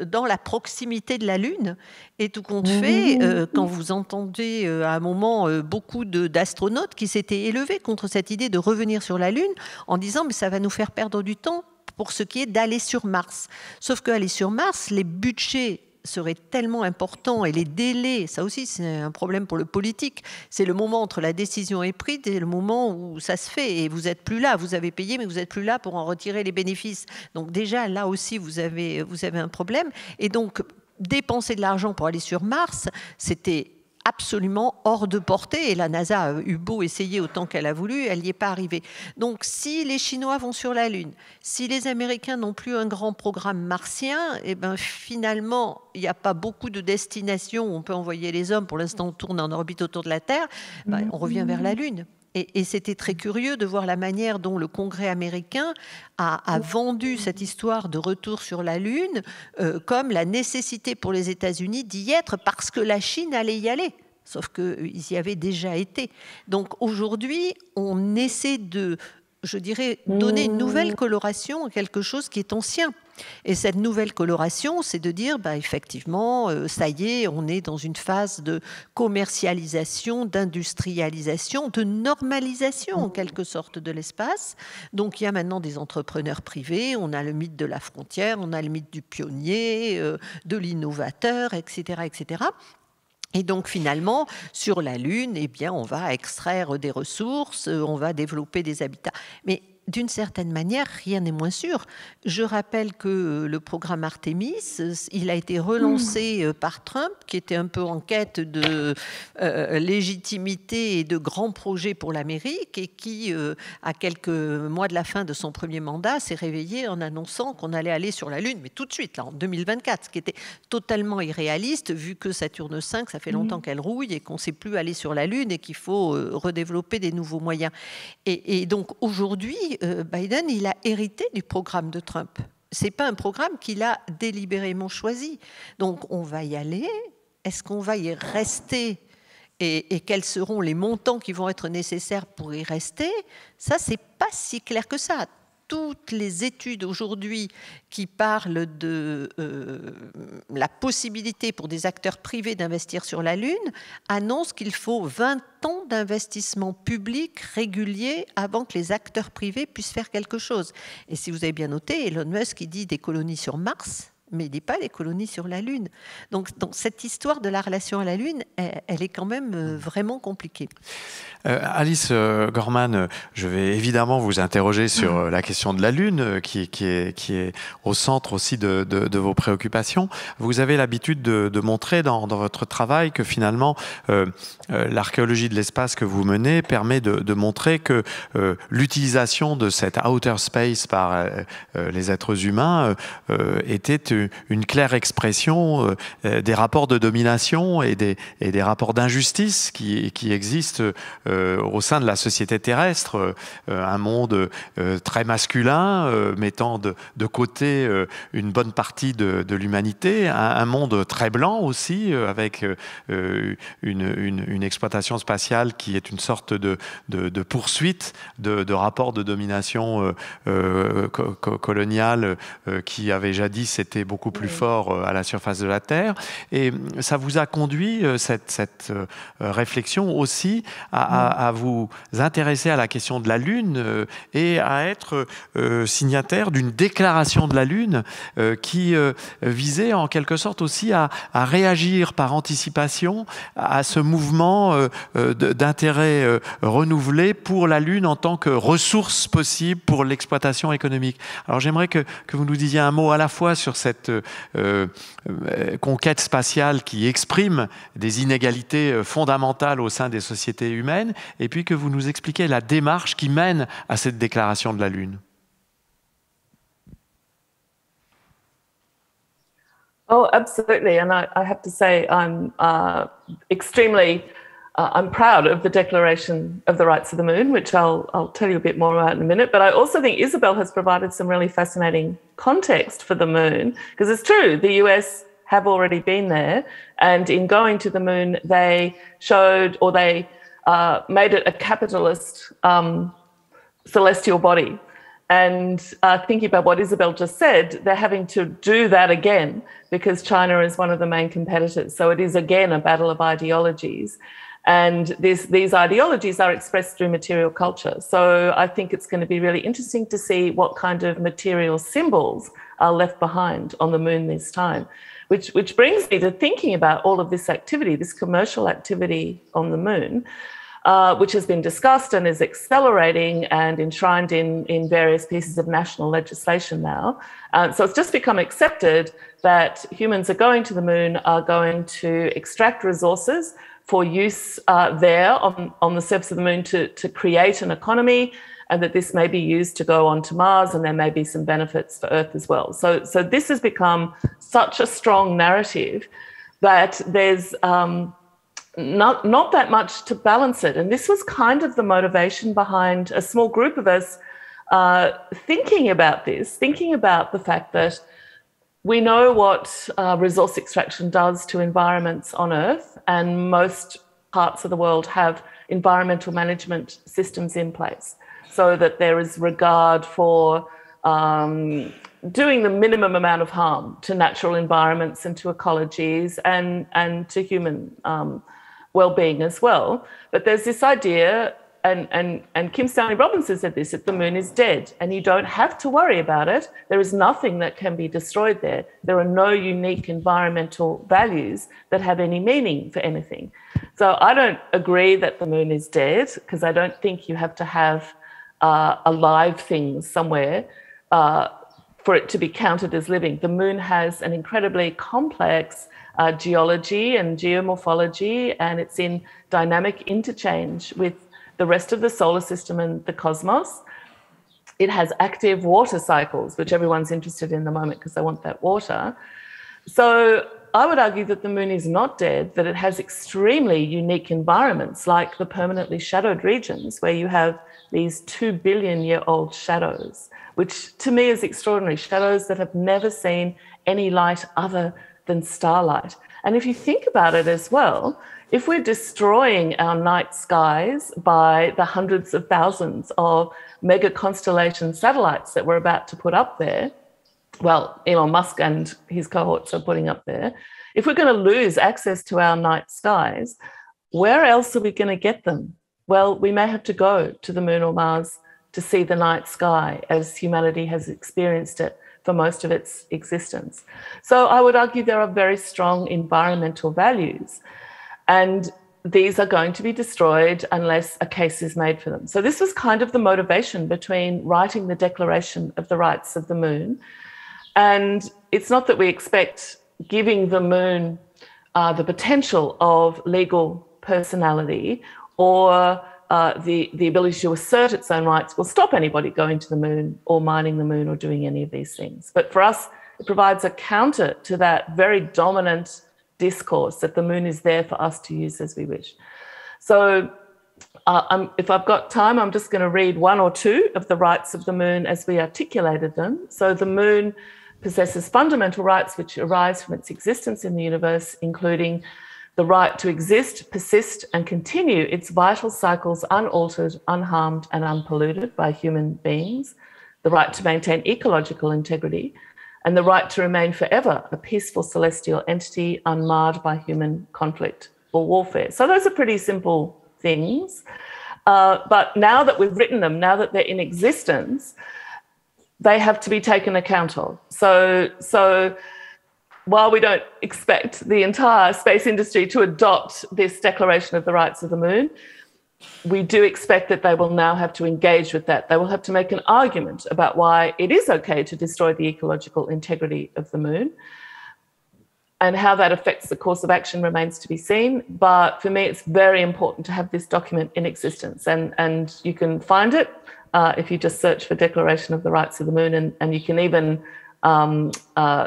S2: dans la proximité de la Lune. Et tout compte fait, quand vous entendez à un moment beaucoup d'astronautes qui s'étaient élevés contre cette idée de revenir sur la Lune en disant mais ça va nous faire perdre du temps pour ce qui est d'aller sur Mars. Sauf qu'aller sur Mars, les budgets serait tellement important et les délais, ça aussi c'est un problème pour le politique, c'est le moment entre la décision est prise et le moment où ça se fait et vous n'êtes plus là, vous avez payé mais vous n'êtes plus là pour en retirer les bénéfices. Donc déjà là aussi vous avez un problème et donc dépenser de l'argent pour aller sur Mars, c'était absolument hors de portée et la NASA a eu beau essayer autant qu'elle a voulu, elle n'y est pas arrivée. Donc si les Chinois vont sur la Lune, si les Américains n'ont plus un grand programme martien, et ben finalement il n'y a pas beaucoup de destinations où on peut envoyer les hommes. Pour l'instant on tourne en orbite autour de la Terre, on revient vers la Lune. Et c'était très curieux de voir la manière dont le Congrès américain a vendu cette histoire de retour sur la Lune comme la nécessité pour les États-Unis d'y être parce que la Chine allait y aller. Sauf qu'ils y avaient déjà été. Donc aujourd'hui, on essaie de, je dirais, donner une nouvelle coloration à quelque chose qui est ancien. Et cette nouvelle coloration, c'est de dire, effectivement, ça y est, on est dans une phase de commercialisation, d'industrialisation, de normalisation, en quelque sorte, de l'espace. Donc, il y a maintenant des entrepreneurs privés, on a le mythe de la frontière, on a le mythe du pionnier, de l'innovateur, etc., etc. Et donc finalement, sur la Lune, eh bien, on va extraire des ressources, on va développer des habitats. Mais d'une certaine manière, rien n'est moins sûr. Je rappelle que le programme Artemis, il a été relancé par Trump, qui était un peu en quête de légitimité et de grands projets pour l'Amérique, et qui, à quelques mois de la fin de son premier mandat, s'est réveillé en annonçant qu'on allait aller sur la Lune, mais tout de suite, là, en 2024, ce qui était totalement irréaliste, vu que Saturne V, ça fait longtemps qu'elle rouille et qu'on ne sait plus aller sur la Lune et qu'il faut redévelopper des nouveaux moyens. Et donc aujourd'hui, Biden, il a hérité du programme de Trump. Ce n'est pas un programme qu'il a délibérément choisi. Donc on va y aller. Est-ce qu'on va y rester et quels seront les montants qui vont être nécessaires pour y rester? Ça, ce n'est pas si clair que ça. Toutes les études aujourd'hui qui parlent de la possibilité pour des acteurs privés d'investir sur la Lune annoncent qu'il faut 20 ans d'investissement public régulier avant que les acteurs privés puissent faire quelque chose. Et si vous avez bien noté, Elon Musk, il dit des colonies sur Mars, mais il ne dit pas les colonies sur la Lune. Donc cette histoire de la relation à la Lune, elle est quand même vraiment compliquée.
S1: Alice Gorman, je vais évidemment vous interroger sur la question de la Lune, qui est au centre aussi de vos préoccupations. Vous avez l'habitude de montrer dans votre travail que finalement, l'archéologie de l'espace que vous menez permet de montrer que l'utilisation de cet outer space par les êtres humains était une claire expression des rapports de domination et des rapports d'injustice qui existent au sein de la société terrestre, un monde très masculin, mettant de côté une bonne partie de l'humanité, un monde très blanc aussi, avec une exploitation spatiale qui est une sorte de poursuite de rapports de domination coloniale qui avait jadis été beaucoup plus fort à la surface de la Terre. Et ça vous a conduit, cette réflexion aussi, à vous intéresser à la question de la Lune et à être signataire d'une déclaration de la Lune qui visait en quelque sorte aussi à réagir par anticipation à ce mouvement d'intérêt renouvelé pour la Lune en tant que ressource possible pour l'exploitation économique. Alors j'aimerais que vous nous disiez un mot à la fois sur cette cette conquête spatiale qui exprime des inégalités fondamentales au sein des sociétés humaines, et puis que vous nous expliquiez la démarche qui mène à cette déclaration de la Lune.
S3: Oh, absolutely. And I have to say, I'm I'm proud of the Declaration of the Rights of the Moon, which I'll tell you a bit more about in a minute. But I also think Isabel has provided some really fascinating context for the moon, because it's true, the US have already been there. And in going to the moon, they showed, or they made it a capitalist celestial body. And thinking about what Isabel just said, they're having to do that again because China is one of the main competitors. So it is, again, a battle of ideologies. And these ideologies are expressed through material culture. So I think it's going to be really interesting to see what kind of material symbols are left behind on the moon this time, which brings me to thinking about all of this activity, this commercial activity on the moon, which has been discussed and is accelerating and enshrined in various pieces of national legislation now. So it's just become accepted that humans are going to the moon, are going to extract resources for use there on the surface of the moon to create an economy, and that this may be used to go on to Mars, and there may be some benefits for Earth as well. So this has become such a strong narrative that there's not that much to balance it. And this was kind of the motivation behind a small group of us thinking about this, thinking about the fact that we know what resource extraction does to environments on Earth, and most parts of the world have environmental management systems in place so that there is regard for doing the minimum amount of harm to natural environments and to ecologies and to human well-being as well. But there's this idea, and Kim Stanley Robinson said this, that the moon is dead and you don't have to worry about it. There is nothing that can be destroyed there. There are no unique environmental values that have any meaning for anything. So I don't agree that the moon is dead, because I don't think you have to have alive things somewhere for it to be counted as living. The moon has an incredibly complex geology and geomorphology, and it's in dynamic interchange with the rest of the solar system and the cosmos. It has active water cycles, which everyone's interested in the moment because they want that water. So I would argue that the moon is not dead, that it has extremely unique environments like the permanently shadowed regions, where you have these 2 billion-year-old shadows, which to me is extraordinary, shadows that have never seen any light other than starlight. And if you think about it as well, if we're destroying our night skies by the hundreds of thousands of mega constellation satellites that we're about to put up there, well, Elon Musk and his cohorts are putting up there, if we're going to lose access to our night skies, where else are we going to get them? Well, we may have to go to the moon or Mars to see the night sky as humanity has experienced it for most of its existence. So I would argue there are very strong environmental values, and these are going to be destroyed unless a case is made for them. So this was kind of the motivation between writing the Declaration of the Rights of the Moon. And it's not that we expect giving the moon the potential of legal personality or the ability to assert its own rights will stop anybody going to the moon or mining the moon or doing any of these things. But for us, it provides a counter to that very dominant discourse that the moon is there for us to use as we wish. So if I've got time, I'm just going to read one or two of the rights of the moon as we articulated them. So the moon possesses fundamental rights which arise from its existence in the universe, including the right to exist, persist, and continue its vital cycles unaltered, unharmed, and unpolluted by human beings, the right to maintain ecological integrity, and the right to remain forever a peaceful celestial entity unmarred by human conflict or warfare. So those are pretty simple things. But now that we've written them, now that they're in existence, they have to be taken account of. So while we don't expect the entire space industry to adopt this Declaration of the Rights of the Moon, we do expect that they will now have to engage with that. They will have to make an argument about why it is okay to destroy the ecological integrity of the moon. And how that affects the course of action remains to be seen. But for me, it's very important to have this document in existence. And you can find it if you just search for Declaration of the Rights of the Moon. And you can even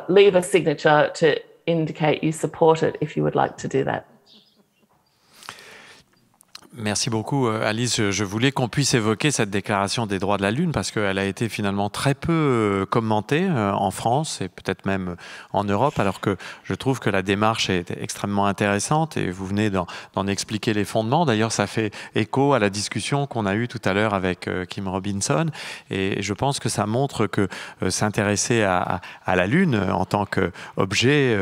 S3: leave a signature to indicate you support it if you would like to do that.
S1: Merci beaucoup, Alice. Je voulais qu'on puisse évoquer cette déclaration des droits de la Lune parce qu'elle a été finalement très peu commentée en France et peut-être même en Europe, alors que je trouve que la démarche est extrêmement intéressante et vous venez d'en expliquer les fondements. D'ailleurs, ça fait écho à la discussion qu'on a eue tout à l'heure avec Kim Robinson et je pense que ça montre que s'intéresser à la Lune en tant qu'objet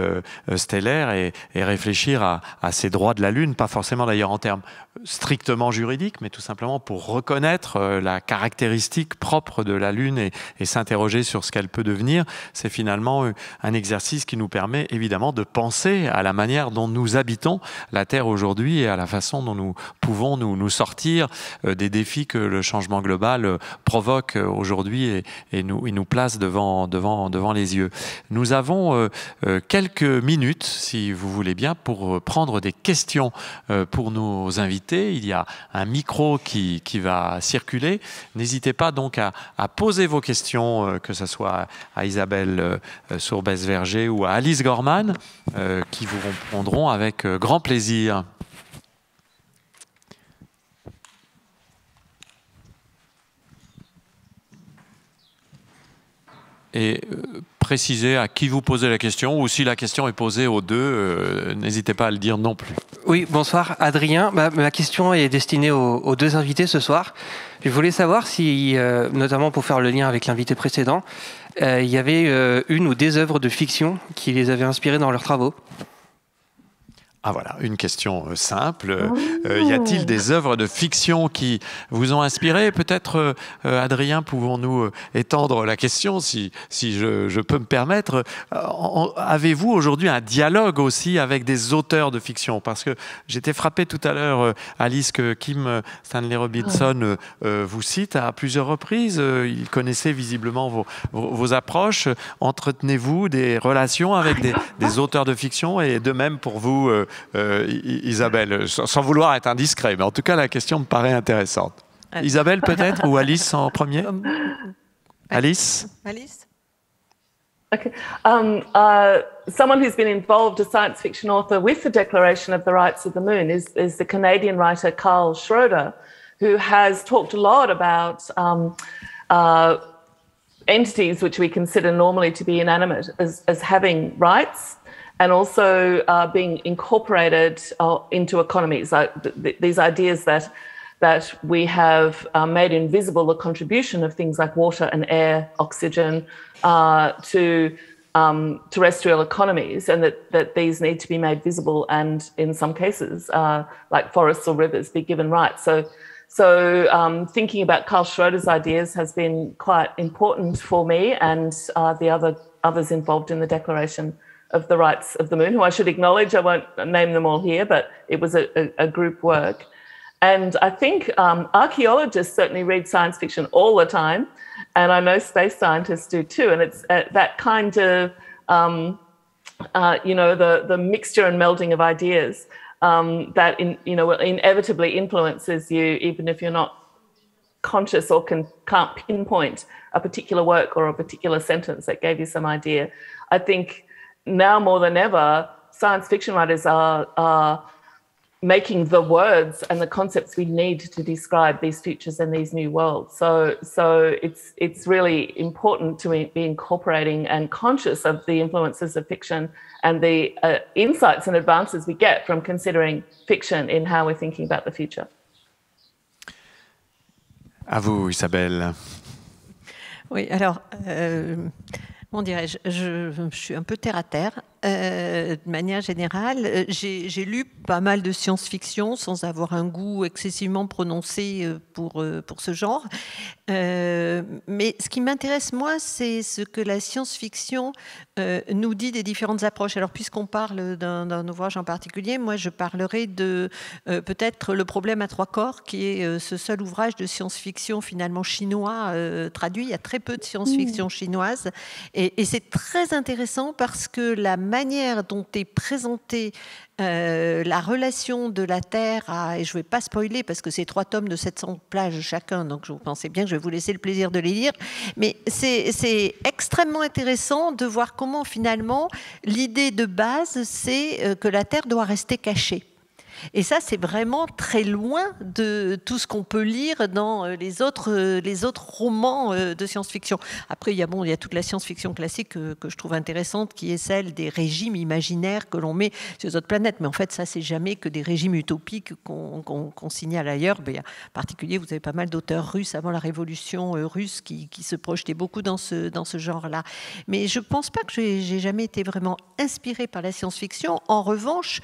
S1: stellaire et réfléchir à ces droits de la Lune, pas forcément d'ailleurs en termes strictement juridique, mais tout simplement pour reconnaître la caractéristique propre de la Lune et s'interroger sur ce qu'elle peut devenir, c'est finalement un exercice qui nous permet évidemment de penser à la manière dont nous habitons la Terre aujourd'hui et à la façon dont nous pouvons nous sortir des défis que le changement global provoque aujourd'hui et nous place devant les yeux. Nous avons quelques minutes, si vous voulez bien, pour prendre des questions pour nos invités. Il y a un micro qui va circuler. N'hésitez pas donc à poser vos questions, que ce soit à Isabelle Sourbès-Verger ou à Alice Gorman, qui vous répondront avec grand plaisir. Et préciser à qui vous posez la question ou si la question est posée aux deux, n'hésitez pas à le dire non plus.
S4: Oui, bonsoir Adrien. Ma question est destinée aux deux invités ce soir. Je voulais savoir si, notamment pour faire le lien avec l'invité précédent, il y avait une ou des œuvres de fiction qui les avaient inspirés dans leurs travaux.
S1: Ah voilà, une question simple. Y a-t-il des œuvres de fiction qui vous ont inspiré? Peut-être, Adrien, pouvons-nous étendre la question, si je peux me permettre. Avez-vous aujourd'hui un dialogue aussi avec des auteurs de fiction? Parce que j'étais frappé tout à l'heure, Alice, que Kim Stanley Robinson vous cite à plusieurs reprises. Il connaissait visiblement vos approches. Entretenez-vous des relations avec des auteurs de fiction et de même pour vous, Isabelle, sans vouloir être indiscret, mais en tout cas la question me paraît intéressante. Isabelle peut-être ou Alice en premier? Alice?
S3: Okay. Someone who's been involved, a science fiction author with the Declaration of the Rights of the Moon is the Canadian writer Carl Schroeder, who has talked a lot about entities which we consider normally to be inanimate as having rights, and also being incorporated into economies. Like these ideas that we have made invisible the contribution of things like water and air, oxygen, to terrestrial economies, and that these need to be made visible and in some cases, like forests or rivers, be given rights. So thinking about Carl Schroeder's ideas has been quite important for me and the others involved in the Declaration of the Rights of the Moon, who I should acknowledge. I won't name them all here, but it was a group work. And I think archaeologists certainly read science fiction all the time, and I know space scientists do too. And it's that kind of, the mixture and melding of ideas that inevitably influences you, even if you're not conscious or can't pinpoint a particular work or a particular sentence that gave you some idea. I think now more than ever, science fiction writers are making the words and the concepts we need to describe these futures and these new worlds. So it's really important to be incorporating and conscious of the influences of fiction and the insights and advances we get from considering fiction in how we're thinking about the future.
S1: À vous, Isabelle.
S2: Oui, alors... Comment dirais-je, je suis un peu terre à terre. De manière générale, j'ai lu pas mal de science-fiction sans avoir un goût excessivement prononcé pour ce genre. Mais ce qui m'intéresse, moi, c'est ce que la science-fiction nous dit des différentes approches. Alors, puisqu'on parle d'un ouvrage en particulier, moi, je parlerai de peut-être Le problème à trois corps, qui est ce seul ouvrage de science-fiction finalement chinois traduit. Il y a très peu de science-fiction chinoise. Et c'est très intéressant parce que la manière dont est présentée la relation de la Terre et je ne vais pas spoiler parce que c'est 3 tomes de 700 pages chacun, donc je pensais bien que je vais vous laisser le plaisir de les lire, mais c'est extrêmement intéressant de voir comment finalement l'idée de base, c'est que la Terre doit rester cachée. Et ça, c'est vraiment très loin de tout ce qu'on peut lire dans les autres romans de science-fiction. Après, il y a toute la science-fiction classique que je trouve intéressante, qui est celle des régimes imaginaires que l'on met sur les autres planètes. Mais en fait, ça, c'est jamais que des régimes utopiques qu'on signale ailleurs. Mais en particulier, vous avez pas mal d'auteurs russes avant la révolution russe qui se projetaient beaucoup dans ce genre-là. Mais je pense pas que j'ai jamais été vraiment inspirée par la science-fiction. En revanche,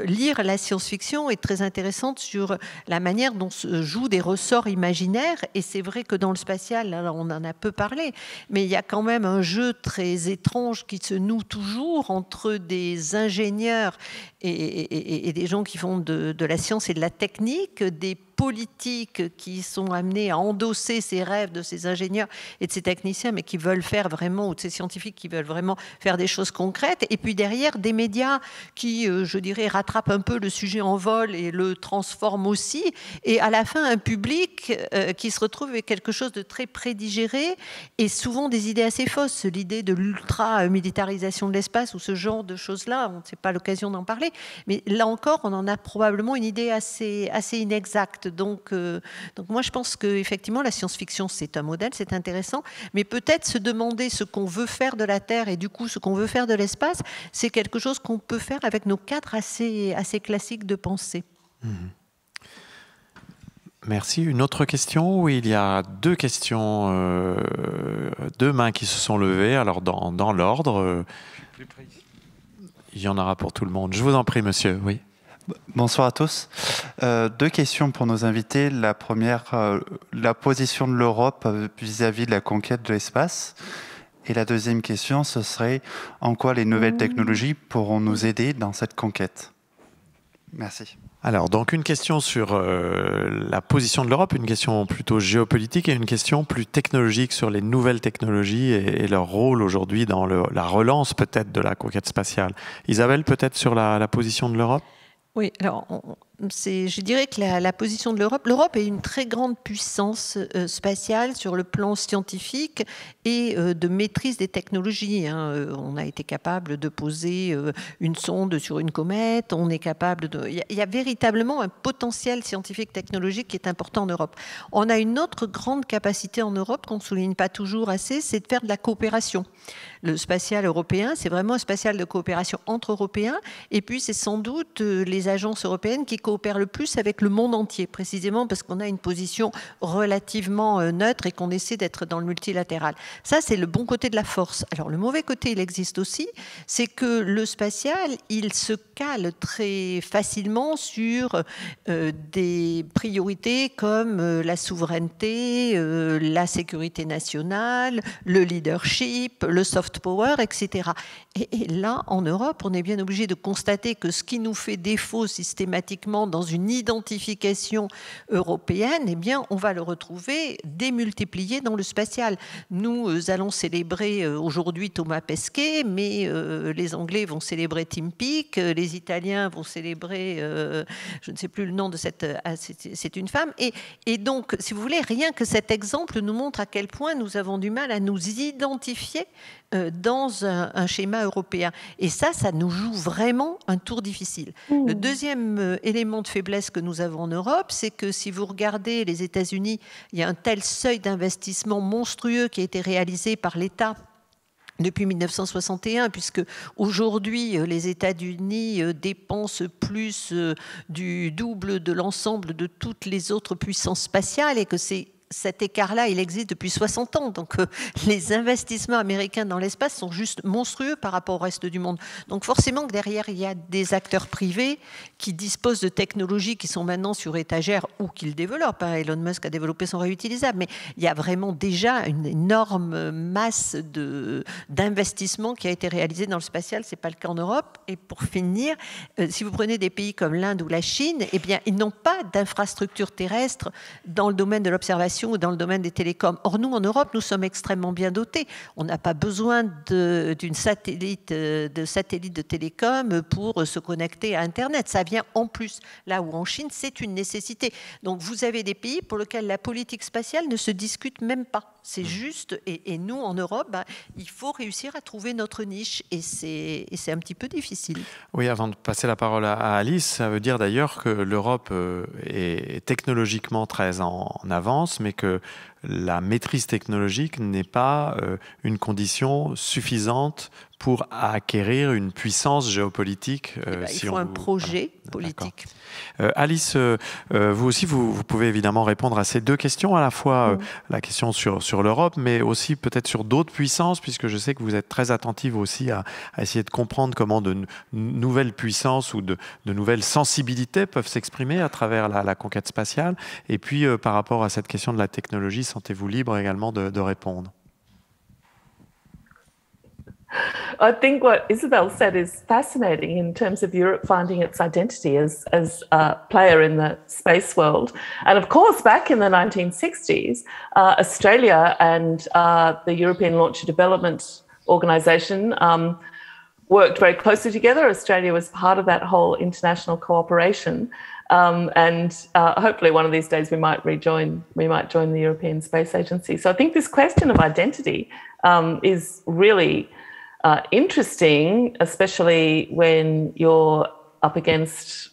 S2: lire la science-fiction est très intéressante sur la manière dont se jouent des ressorts imaginaires. Et c'est vrai que dans le spatial, alors on en a peu parlé, mais il y a quand même un jeu très étrange qui se noue toujours entre des ingénieurs et des gens qui font de la science et de la technique, des politiques qui sont amenés à endosser ces rêves de ces ingénieurs et de ces techniciens, mais qui veulent faire vraiment, ou de ces scientifiques qui veulent vraiment faire des choses concrètes. Et puis derrière, des médias qui, je dirais, rattrapent un peu le sujet en vol et le transforment aussi. Et à la fin, un public qui se retrouve avec quelque chose de très prédigéré et souvent des idées assez fausses. L'idée de l'ultra-militarisation de l'espace ou ce genre de choses-là, on n'a pas l'occasion d'en parler. Mais là encore, on en a probablement une idée assez inexacte. Donc moi, je pense qu'effectivement, la science-fiction, c'est un modèle, c'est intéressant, mais peut-être se demander ce qu'on veut faire de la Terre et du coup, ce qu'on veut faire de l'espace, c'est quelque chose qu'on peut faire avec nos cadres assez classiques de pensée.
S1: Merci. Une autre question? Oui, il y a 2 questions, 2 mains qui se sont levées. Alors, dans l'ordre, il y en aura pour tout le monde. Je vous en prie, monsieur. Oui.
S5: Bonsoir à tous. 2 questions pour nos invités. La première, la position de l'Europe vis-à-vis de la conquête de l'espace. Et la deuxième question, ce serait en quoi les nouvelles technologies pourront nous aider dans cette conquête? Merci.
S1: Alors, donc une question sur la position de l'Europe, une question plutôt géopolitique et une question plus technologique sur les nouvelles technologies et leur rôle aujourd'hui dans la relance peut-être de la conquête spatiale. Isabelle, peut-être sur la position de l'Europe?
S2: Oui, alors je dirais que la position de l'Europe est une très grande puissance spatiale sur le plan scientifique et de maîtrise des technologies. On a été capable de poser une sonde sur une comète, on est capable de... Il y a véritablement un potentiel scientifique technologique qui est important en Europe. On a une autre grande capacité en Europe qu'on ne souligne pas toujours assez, c'est de faire de la coopération. Le spatial européen, c'est vraiment un spatial de coopération entre Européens, et puis c'est sans doute les agences européennes qui coopèrent le plus avec le monde entier, précisément parce qu'on a une position relativement neutre et qu'on essaie d'être dans le multilatéral. Ça, c'est le bon côté de la force. Alors, le mauvais côté, il existe aussi, c'est que le spatial, il se cale très facilement sur des priorités comme la souveraineté, la sécurité nationale, le leadership, le soft power, etc. Et là, en Europe, on est bien obligé de constater que ce qui nous fait défaut systématiquement dans une identification européenne, eh bien, on va le retrouver démultiplié dans le spatial. Nous allons célébrer aujourd'hui Thomas Pesquet, mais les Anglais vont célébrer Tim Peake, les Italiens vont célébrer, je ne sais plus le nom de c'est une femme. Et donc, si vous voulez, rien que cet exemple nous montre à quel point nous avons du mal à nous identifier dans un schéma européen. Et ça nous joue vraiment un tour difficile. Le deuxième élément de faiblesse que nous avons en Europe, c'est que si vous regardez les États-Unis, il y a un tel seuil d'investissement monstrueux qui a été réalisé par l'État depuis 1961, puisque aujourd'hui, les États-Unis dépensent plus du double de l'ensemble de toutes les autres puissances spatiales et que c'est cet écart-là, il existe depuis 60 ans. Donc, les investissements américains dans l'espace sont juste monstrueux par rapport au reste du monde. Donc, forcément que derrière, il y a des acteurs privés qui disposent de technologies qui sont maintenant sur étagère ou qu'ils développent. Elon Musk a développé son réutilisable. Mais il y a vraiment déjà une énorme masse d'investissements qui a été réalisée dans le spatial. Ce n'est pas le cas en Europe. Et pour finir, si vous prenez des pays comme l'Inde ou la Chine, eh bien, ils n'ont pas d'infrastructures terrestres dans le domaine de l'observation ou dans le domaine des télécoms. Or, nous, en Europe, nous sommes extrêmement bien dotés. On n'a pas besoin de satellites de télécom pour se connecter à Internet. Ça vient en plus. Là où en Chine, c'est une nécessité. Donc, vous avez des pays pour lesquels la politique spatiale ne se discute même pas. C'est juste, et nous, en Europe, il faut réussir à trouver notre niche, et c'est un petit peu difficile.
S1: Oui, avant de passer la parole à Alice, ça veut dire d'ailleurs que l'Europe est technologiquement très en avance, mais que la maîtrise technologique n'est pas une condition suffisante pour acquérir une puissance géopolitique.
S2: Il faut un projet politique.
S1: Alice, vous aussi, vous pouvez évidemment répondre à ces deux questions, à la fois la question sur l'Europe, mais aussi peut-être sur d'autres puissances, puisque je sais que vous êtes très attentive aussi à essayer de comprendre comment de nouvelles puissances ou de nouvelles sensibilités peuvent s'exprimer à travers la conquête spatiale. Et puis, par rapport à cette question de la technologie, sentez-vous libre également de répondre.
S3: I think what Isabel said is fascinating in terms of Europe finding its identity as a player in the space world. And of course, back in the 1960s, Australia and the European Launcher Development Organisation worked very closely together. Australia was part of that whole international cooperation. And hopefully one of these days we might join the European Space Agency. So I think this question of identity is really interesting, especially when you're up against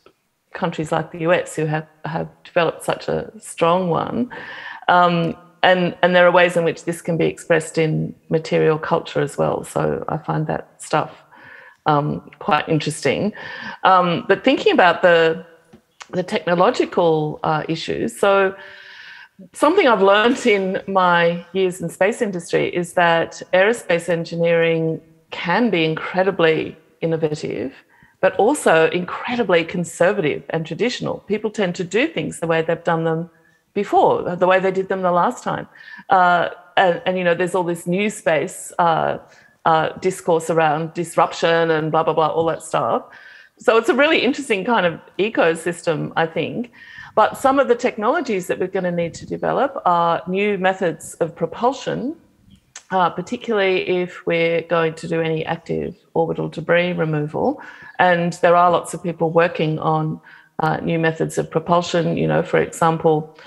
S3: countries like the US who have developed such a strong one. And there are ways in which this can be expressed in material culture as well. So I find that stuff quite interesting. But thinking about the technological issues, so something I've learned in my years in the space industry is that aerospace engineering can be incredibly innovative, but also incredibly conservative and traditional. People tend to do things the way they've done them before, the way they did them the last time. And you know, there's all this new space discourse around disruption and blah, blah, blah, all that stuff. So it's a really interesting kind of ecosystem, I think. But some of the technologies that we're going to need to develop are new methods of propulsion, particularly if we're going to do any active orbital debris removal. And there are lots of people working on new methods of propulsion, you know, for example,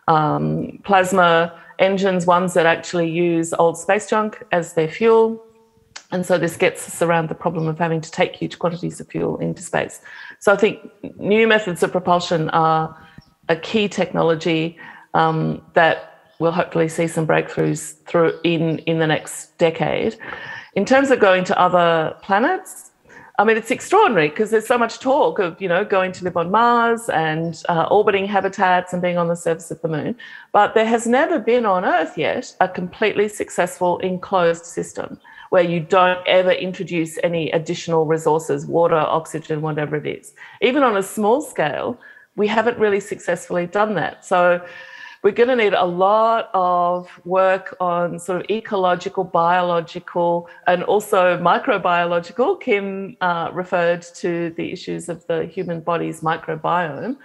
S3: plasma engines, ones that actually use old space junk as their fuel. And so this gets us around the problem of having to take huge quantities of fuel into space. So I think new methods of propulsion are a key technology that we'll hopefully see some breakthroughs through in the next decade. In terms of going to other planets, I mean, it's extraordinary because there's so much talk of, you know, going to live on Mars and orbiting habitats and being on the surface of the moon. But there has never been on Earth yet a completely successful enclosed system where you don't ever introduce any additional resources, water, oxygen, whatever it is. Even on a small scale, we haven't really successfully done that. So we're going to need a lot of work on sort of ecological, biological, and also microbiological. Kim referred to the issues of the human body's microbiome.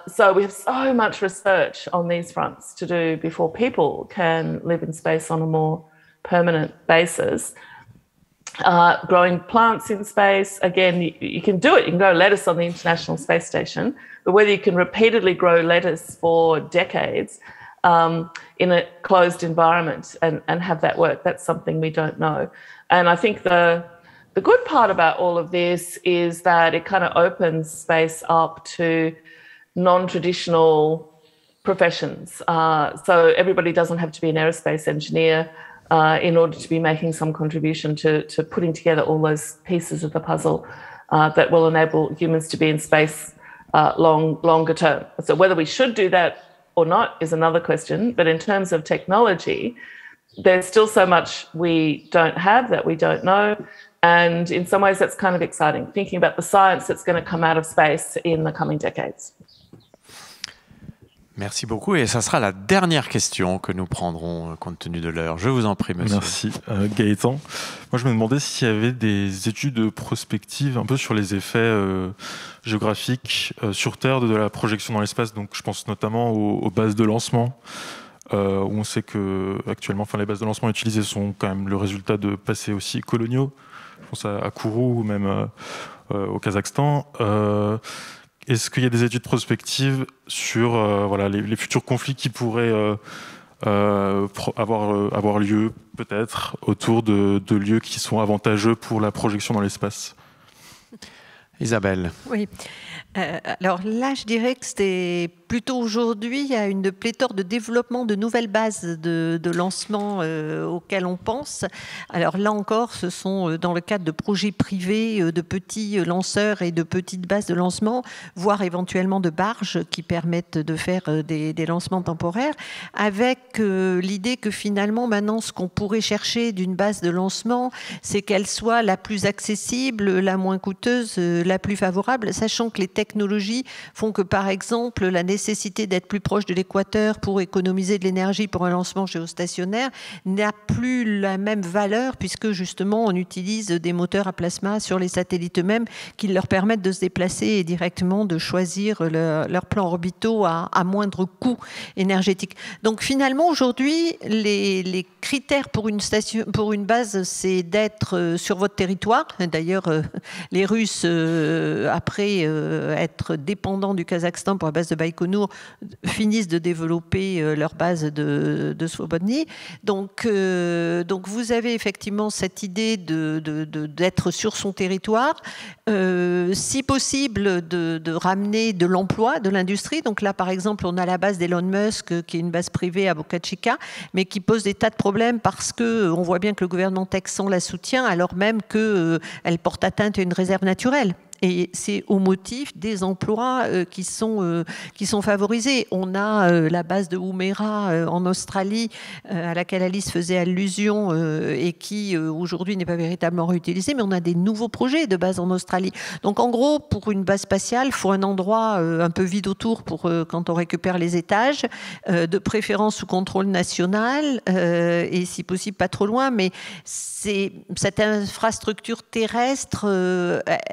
S3: So we have so much research on these fronts to do before people can live in space on a more permanent basis. Growing plants in space, again, you can do it. You can grow lettuce on the International Space Station, but whether you can repeatedly grow lettuce for decades in a closed environment and have that work, that's something we don't know. And I think the good part about all of this is that it kind of opens space up to non-traditional professions. So everybody doesn't have to be an aerospace engineer in order to be making some contribution to putting together all those pieces of the puzzle that will enable humans to be in space longer term. So whether we should do that or not is another question. But in terms of technology, there's still so much we don't have, that we don't know. And in some ways, that's kind of exciting, thinking about the science that's going to come out of space in the coming decades.
S1: Merci beaucoup. Et ça sera la dernière question que nous prendrons compte tenu de l'heure. Je vous en prie, monsieur.
S6: Merci. Gaëtan, moi je me demandais s'il y avait des études prospectives un peu sur les effets géographiques sur Terre de la projection dans l'espace. Donc je pense notamment aux bases de lancement, où on sait que actuellement, les bases de lancement utilisées sont quand même le résultat de passés aussi coloniaux. Je pense à Kourou ou même au Kazakhstan. Est-ce qu'il y a des études prospectives sur les futurs conflits qui pourraient avoir lieu, peut-être, autour de lieux qui sont avantageux pour la projection dans l'espace?
S1: Isabelle.
S2: Oui. Alors là, je dirais que c'était plutôt aujourd'hui, il y a une pléthore de développement de nouvelles bases de lancement auxquelles on pense. Alors là encore, ce sont dans le cadre de projets privés, de petits lanceurs et de petites bases de lancement, voire éventuellement de barges qui permettent de faire des lancements temporaires, avec l'idée que finalement, maintenant, ce qu'on pourrait chercher d'une base de lancement, c'est qu'elle soit la plus accessible, la moins coûteuse, la plus favorable, sachant que les technologies font que, par exemple, la nécessité d'être plus proche de l'équateur pour économiser de l'énergie pour un lancement géostationnaire n'a plus la même valeur, puisque justement on utilise des moteurs à plasma sur les satellites eux-mêmes qui leur permettent de se déplacer et directement de choisir leurs plans orbitaux à moindre coût énergétique. Donc finalement aujourd'hui les critères pour une base, c'est d'être sur votre territoire. D'ailleurs les Russes après être dépendants du Kazakhstan pour la base de Baïkonour, finissent de développer leur base de Svobodny. Donc vous avez effectivement cette idée d'être sur son territoire, si possible de ramener de l'emploi, de l'industrie. Donc là, par exemple, on a la base d'Elon Musk, qui est une base privée à Boca Chica, mais qui pose des tas de problèmes parce qu'on voit bien que le gouvernement texan la soutient, alors même qu'elle porte atteinte à une réserve naturelle. Et c'est au motif des emplois qui sont favorisés. On a la base de Woomera en Australie, à laquelle Alice faisait allusion et qui aujourd'hui n'est pas véritablement réutilisée, mais on a des nouveaux projets de base en Australie. Donc en gros, pour une base spatiale, il faut un endroit un peu vide autour pour quand on récupère les étages, de préférence sous contrôle national et si possible pas trop loin, mais cette infrastructure terrestre,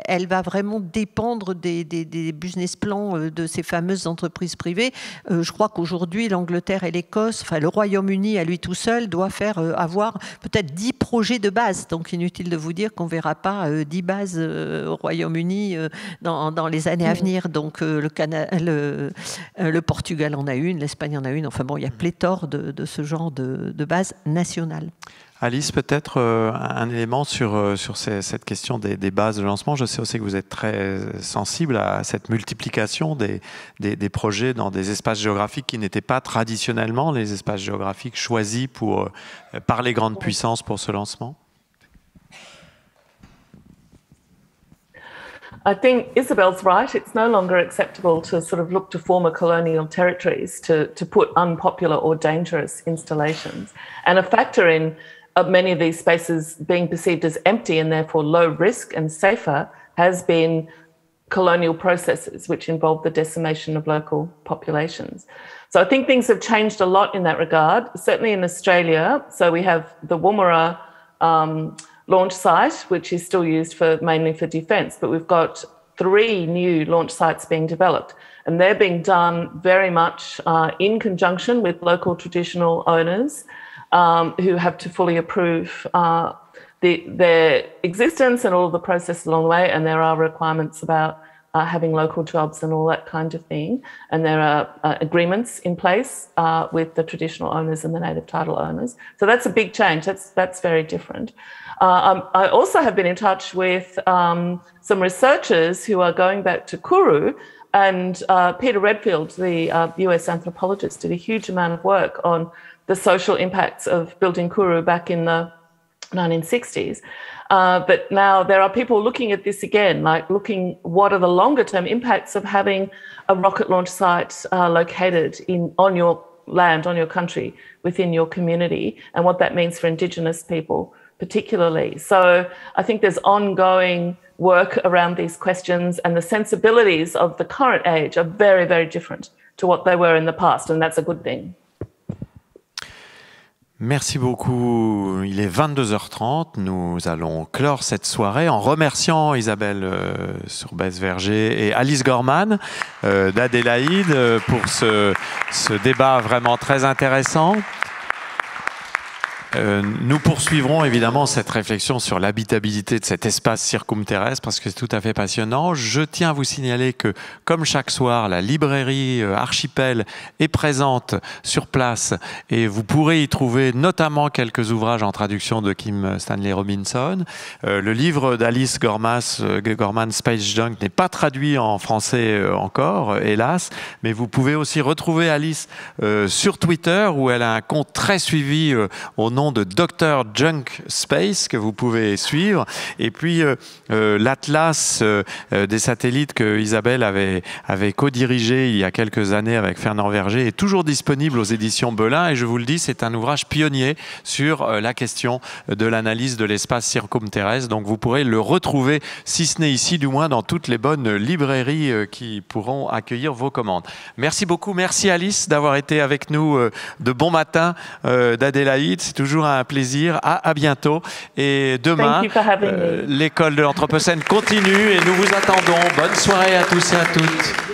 S2: elle va vraiment dépendre des business plans de ces fameuses entreprises privées. Je crois qu'aujourd'hui, l'Angleterre et l'Écosse, enfin le Royaume-Uni à lui tout seul, doit avoir peut-être 10 projets de base. Donc inutile de vous dire qu'on ne verra pas 10 bases au Royaume-Uni dans les années à venir. Donc le Portugal en a une, l'Espagne en a une. Enfin bon, il y a pléthore de ce genre de bases nationales.
S1: Alice, peut-être un élément sur cette question des bases de lancement. Je sais aussi que vous êtes très sensible à cette multiplication des projets dans des espaces géographiques qui n'étaient pas traditionnellement les espaces géographiques choisis par les grandes puissances pour ce lancement.
S3: I think Isabel's right. It's no longer acceptable to sort of look to former colonial territories to put unpopular or dangerous installations. And a factor in many of these spaces being perceived as empty and therefore low risk and safer has been colonial processes which involve the decimation of local populations. So I think things have changed a lot in that regard, certainly in Australia. So we have the Woomera launch site, which is still used mainly for defence, but we've got 3 new launch sites being developed, and they're being done very much in conjunction with local traditional owners who have to fully approve their existence and all of the processes along the way, and there are requirements about having local jobs and all that kind of thing, and there are agreements in place with the traditional owners and the native title owners. So that's a big change. That's very different. I also have been in touch with some researchers who are going back to Kourou, and Peter Redfield, the US anthropologist, did a huge amount of work on the social impacts of building Kourou back in the 1960s. But now there are people looking at this again, like looking what are the longer term impacts of having a rocket launch site located on your land, on your country, within your community, and what that means for Indigenous people particularly. So I think there's ongoing work around these questions, and the sensibilities of the current age are very, very different to what they were in the past, and that's a good thing.
S1: Merci beaucoup. Il est 22h30. Nous allons clore cette soirée en remerciant Isabelle Sourbès-Verger et Alice Gorman d'Adélaïde pour ce débat vraiment très intéressant. Nous poursuivrons évidemment cette réflexion sur l'habitabilité de cet espace circumterrestre parce que c'est tout à fait passionnant. Je tiens à vous signaler que, comme chaque soir, la librairie Archipel est présente sur place et vous pourrez y trouver notamment quelques ouvrages en traduction de Kim Stanley Robinson. Le livre d'Alice Gorman, Space Junk, n'est pas traduit en français encore, hélas, mais vous pouvez aussi retrouver Alice sur Twitter où elle a un compte très suivi au nom de Dr Junk Space que vous pouvez suivre, et puis l'atlas des satellites que Isabelle avait co-dirigé il y a quelques années avec Fernand Verger est toujours disponible aux éditions Belin, et je vous le dis, c'est un ouvrage pionnier sur la question de l'analyse de l'espace circumterrestre, donc vous pourrez le retrouver, si ce n'est ici, du moins dans toutes les bonnes librairies qui pourront accueillir vos commandes. Merci beaucoup, merci Alice d'avoir été avec nous de bon matin d'Adélaïde, c'est toujours un plaisir. À bientôt. Et demain, l'école de l'Anthropocène continue et nous vous attendons. Bonne soirée à tous et à toutes.